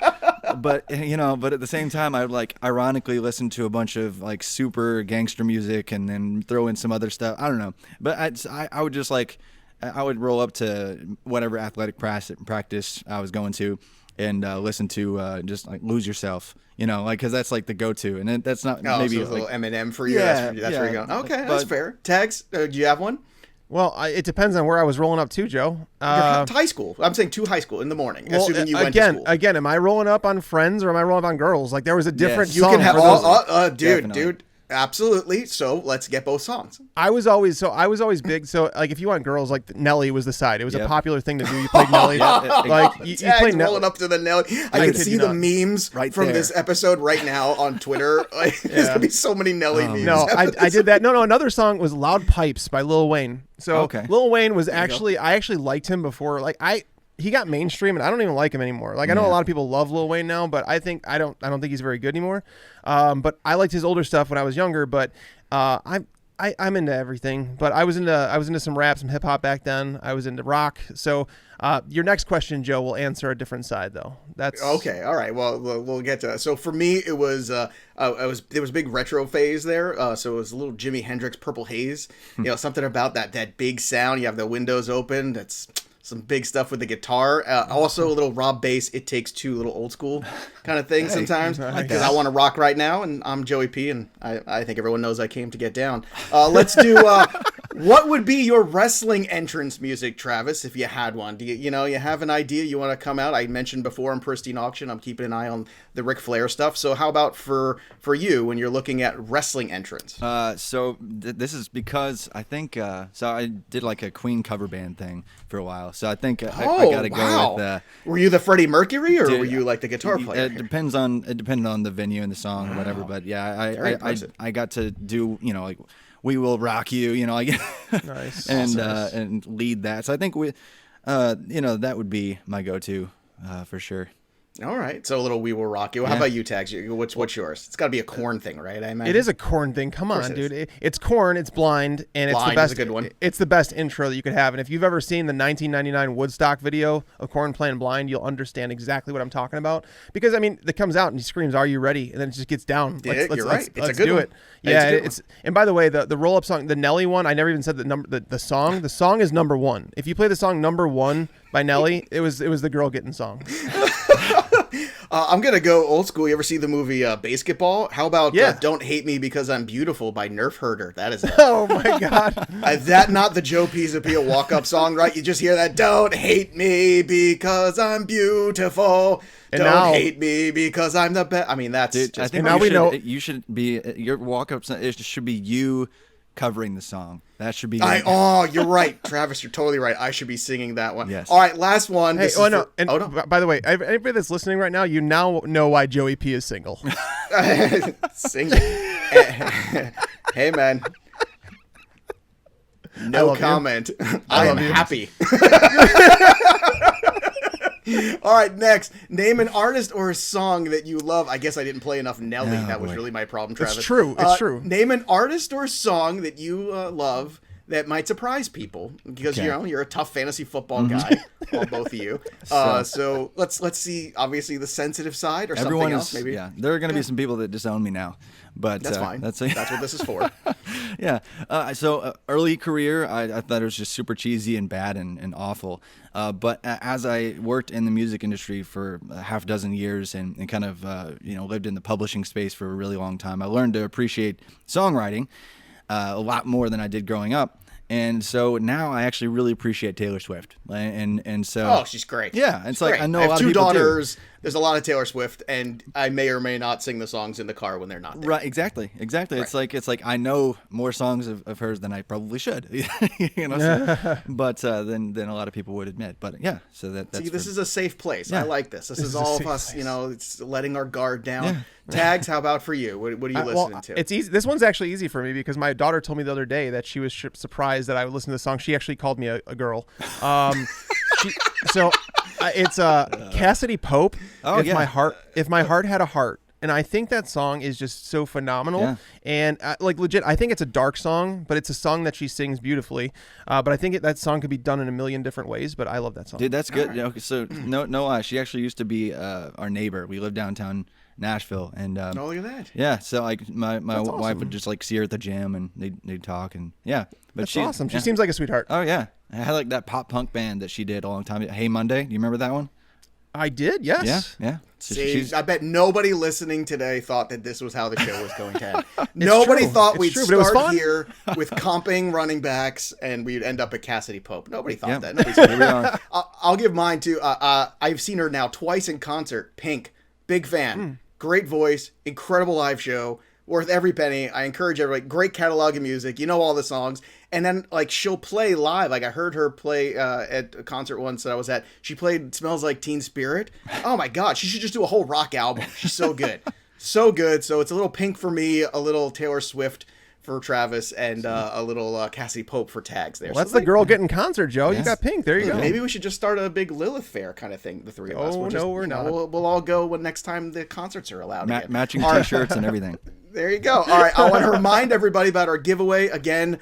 [SPEAKER 2] But but at the same time, I would like ironically listen to a bunch of like super gangster music and then throw in some other stuff. I don't know, but I would just like I would roll up to whatever athletic practice I was going to and listen to just like Lose Yourself, like because that's like the go-to, and that's not maybe
[SPEAKER 1] so a little Eminem for you. That's where you're going. Okay, that's fair. Tags, do you have one?
[SPEAKER 3] Well, it depends on where I was rolling up to, Joe.
[SPEAKER 1] High school. I'm saying to high school in the morning.
[SPEAKER 3] Well,
[SPEAKER 1] assuming you went to school.
[SPEAKER 3] Again, am I rolling up on friends or am I rolling up on girls? Like there was a different
[SPEAKER 1] You
[SPEAKER 3] song.
[SPEAKER 1] can have
[SPEAKER 3] for those.
[SPEAKER 1] dude. Absolutely. So let's get both songs.
[SPEAKER 3] I was always big. So like if you want girls, like Nelly was the side. It was a popular thing to do. You played Nelly. Like you played
[SPEAKER 1] rolling up to the Nelly. I can see the memes from this episode right now on Twitter. Like, there's gonna be so many Nelly memes.
[SPEAKER 3] No, I did that. No. Another song was Loud Pipes by Lil Wayne. So Lil Wayne was I actually liked him before. Like he got mainstream, and I don't even like him anymore. Like I know a lot of people love Lil Wayne now, but I don't think he's very good anymore. But I liked his older stuff when I was younger. But I'm into everything. But I was into some rap, some hip hop back then. I was into rock. So your next question, Joe, will answer a different side though. That's
[SPEAKER 1] okay. All right. Well, we'll get to that. So for me, it was there was a big retro phase there. So it was a little Jimi Hendrix, Purple Haze. Something about that big sound. You have the windows open. That's some big stuff with the guitar. Also a little Rob Bass, It Takes Two, little old school kind of thing sometimes. Because I want to rock right now, and I'm Joey P, and I think everyone knows I came to get down. Let's do, what would be your wrestling entrance music, Travis, if you had one? Do you have an idea you want to come out? I mentioned before in Pristine Auction, I'm keeping an eye on the Ric Flair stuff. So how about for you when you're looking at wrestling entrance?
[SPEAKER 2] This is because I think, so I did like a Queen cover band thing for a while. So I think I got to go with.
[SPEAKER 1] Were you the Freddie Mercury or were you like the guitar player?
[SPEAKER 2] It depended on the venue and the song or whatever. But yeah, I got to do like We Will Rock You, like
[SPEAKER 3] nice
[SPEAKER 2] and lead that. So I think that would be my go-to for sure.
[SPEAKER 1] All right, so a little We Will Rock You. How about you, Tags? What's yours? It's got to be a Korn thing, right? I imagine.
[SPEAKER 3] It is a Korn thing. Come on, dude. It's Korn. It's Blind, and it's the best.
[SPEAKER 1] Is a good one.
[SPEAKER 3] It's the best intro that you could have. And if you've ever seen the 1999 Woodstock video of Korn playing Blind, you'll understand exactly what I'm talking about. Because it comes out and he screams, "Are you ready?" And then it just gets down.
[SPEAKER 1] You're right. It's
[SPEAKER 3] let's
[SPEAKER 1] a good
[SPEAKER 3] do
[SPEAKER 1] one.
[SPEAKER 3] it. Yeah, it's. And by the way, the roll up song, the Nelly one, I never even said the song. The song is number one. If you play the song number one by Nelly, it was the girl getting song.
[SPEAKER 1] I'm going to go old school. You ever see the movie Basketball? How about Don't Hate Me Because I'm Beautiful by Nerf Herder? That is it.
[SPEAKER 3] Oh, my God.
[SPEAKER 1] Is that not the Joe Pisapia walk-up song, right? You just hear that, don't hate me because I'm beautiful. And don't hate me because I'm the best. I mean, that's
[SPEAKER 2] dude,
[SPEAKER 1] just...
[SPEAKER 2] I think
[SPEAKER 3] now we know.
[SPEAKER 2] You should be, your walk-up, it should be you covering the song. That should be.
[SPEAKER 1] You're right, Travis. You're totally right. I should be singing that one.
[SPEAKER 2] Yes.
[SPEAKER 1] All right, last one.
[SPEAKER 3] Hey, by the way, everybody that's listening right now, you now know why Joey P is single.
[SPEAKER 1] Sing. Hey, man. No comment. I am happy. All right, next. Name an artist or a song that you love. I guess I didn't play enough Nelly. That was really my problem, Travis.
[SPEAKER 3] It's true. It's true.
[SPEAKER 1] Name an artist or a song that you love that might surprise people because you're a tough fantasy football guy, both of you. So let's see. Obviously, the sensitive side or something else. Maybe
[SPEAKER 2] there are going to be some people that disown me now, but
[SPEAKER 1] that's fine. That's what this is for.
[SPEAKER 2] So early career, I thought it was just super cheesy and bad and awful. But as I worked in the music industry for a half dozen years and kind of lived in the publishing space for a really long time, I learned to appreciate songwriting a lot more than I did growing up. And so now I actually really appreciate Taylor Swift, and so
[SPEAKER 1] she's great.
[SPEAKER 2] Yeah, it's
[SPEAKER 1] she's
[SPEAKER 2] like
[SPEAKER 1] great.
[SPEAKER 2] I know
[SPEAKER 1] I have
[SPEAKER 2] a lot
[SPEAKER 1] two
[SPEAKER 2] of people
[SPEAKER 1] daughters.
[SPEAKER 2] do.
[SPEAKER 1] There's a lot of Taylor Swift, and I may or may not sing the songs in the car when they're not there.
[SPEAKER 2] Right, exactly. Right. It's like I know more songs of hers than I probably should, but than a lot of people would admit. But yeah, so that's
[SPEAKER 1] this is a safe place. I like this. This is all of us, it's letting our guard down. Yeah. Tags, how about for you? What are you listening to?
[SPEAKER 3] It's easy. This one's actually easy for me because my daughter told me the other day that she was surprised that I would listen to the song. She actually called me a girl. So It's Cassidy Pope.
[SPEAKER 2] Oh,
[SPEAKER 3] if
[SPEAKER 2] yeah.
[SPEAKER 3] If my heart had a heart. And I think that song is just so phenomenal.
[SPEAKER 2] Yeah.
[SPEAKER 3] And like legit, I think it's a dark song, but it's a song that she sings beautifully. But I think that song could be done in a million different ways. But I love that song.
[SPEAKER 2] Dude, that's good. Okay, so no, she actually used to be our neighbor. We lived downtown Nashville, and
[SPEAKER 1] Oh, look at that.
[SPEAKER 2] yeah. So like my
[SPEAKER 3] That's
[SPEAKER 2] wife
[SPEAKER 3] awesome.
[SPEAKER 2] would just like see her at the gym, and they'd talk, and yeah. But
[SPEAKER 3] That's awesome. She seems like a sweetheart.
[SPEAKER 2] Oh yeah, I had like that pop punk band that she did a long time. Hey Monday, do you remember that one?
[SPEAKER 3] I did, yes.
[SPEAKER 2] Yeah. So
[SPEAKER 1] See, I bet nobody listening today thought that this was how the show was going to end.
[SPEAKER 3] It's
[SPEAKER 1] Nobody
[SPEAKER 3] true.
[SPEAKER 1] thought
[SPEAKER 3] It's
[SPEAKER 1] we'd
[SPEAKER 3] true, but it was
[SPEAKER 1] start
[SPEAKER 3] fun.
[SPEAKER 1] here with comping running backs and we'd end up at Cassidy Pope. Nobody thought
[SPEAKER 2] Yep.
[SPEAKER 1] that. Nobody said
[SPEAKER 2] Here we are.
[SPEAKER 1] I'll give mine too. I've seen her now twice in concert. Pink, big fan, great voice, incredible live show, worth every penny. I encourage everybody. Great catalog of music. You know all the songs, and then like she'll play live. Like I heard her play at a concert once that I was at. She played "Smells Like Teen Spirit." Oh my God, she should just do a whole rock album. She's so good, so good. So it's a little Pink for me, a little Taylor Swift for Travis, and a little Cassie Pope for tags there.
[SPEAKER 3] Well, that's
[SPEAKER 1] So
[SPEAKER 3] the girl getting concert, Joe. You got Pink. There you go.
[SPEAKER 1] Maybe we should just start a big Lilith fair kind of thing, the three of us.
[SPEAKER 3] Oh, no, we're not.
[SPEAKER 1] We'll all go when next time the concerts are allowed again.
[SPEAKER 2] Matching
[SPEAKER 1] All right.
[SPEAKER 2] T-shirts and everything.
[SPEAKER 1] There you go. All right, I want to remind everybody about our giveaway. Again,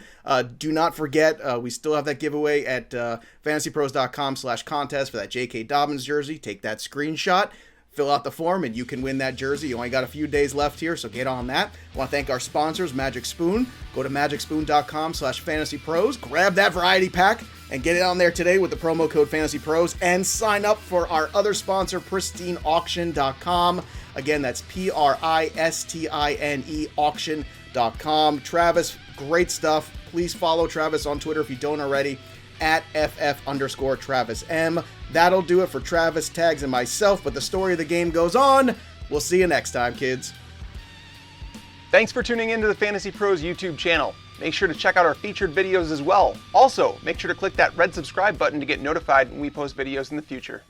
[SPEAKER 1] do not forget, we still have that giveaway at fantasypros.com/contest for that J.K. Dobbins jersey. Take that screenshot, fill out the form, and you can win that jersey. You only got a few days left here, so get on that. I want to thank our sponsors, Magic Spoon. Go to magicspoon.com/fantasypros. Grab that variety pack and get it on there today with the promo code FantasyPros, and sign up for our other sponsor, PristineAuction.com. Again, that's PRISTINE auction.com. Travis, great stuff. Please follow Travis on Twitter if you don't already, at FF_Travis M. That'll do it for Travis, Tags, and myself, but the story of the game goes on. We'll see you next time, kids.
[SPEAKER 3] Thanks for tuning into the Fantasy Pros YouTube channel. Make sure to check out our featured videos as well. Also, make sure to click that red subscribe button to get notified when we post videos in the future.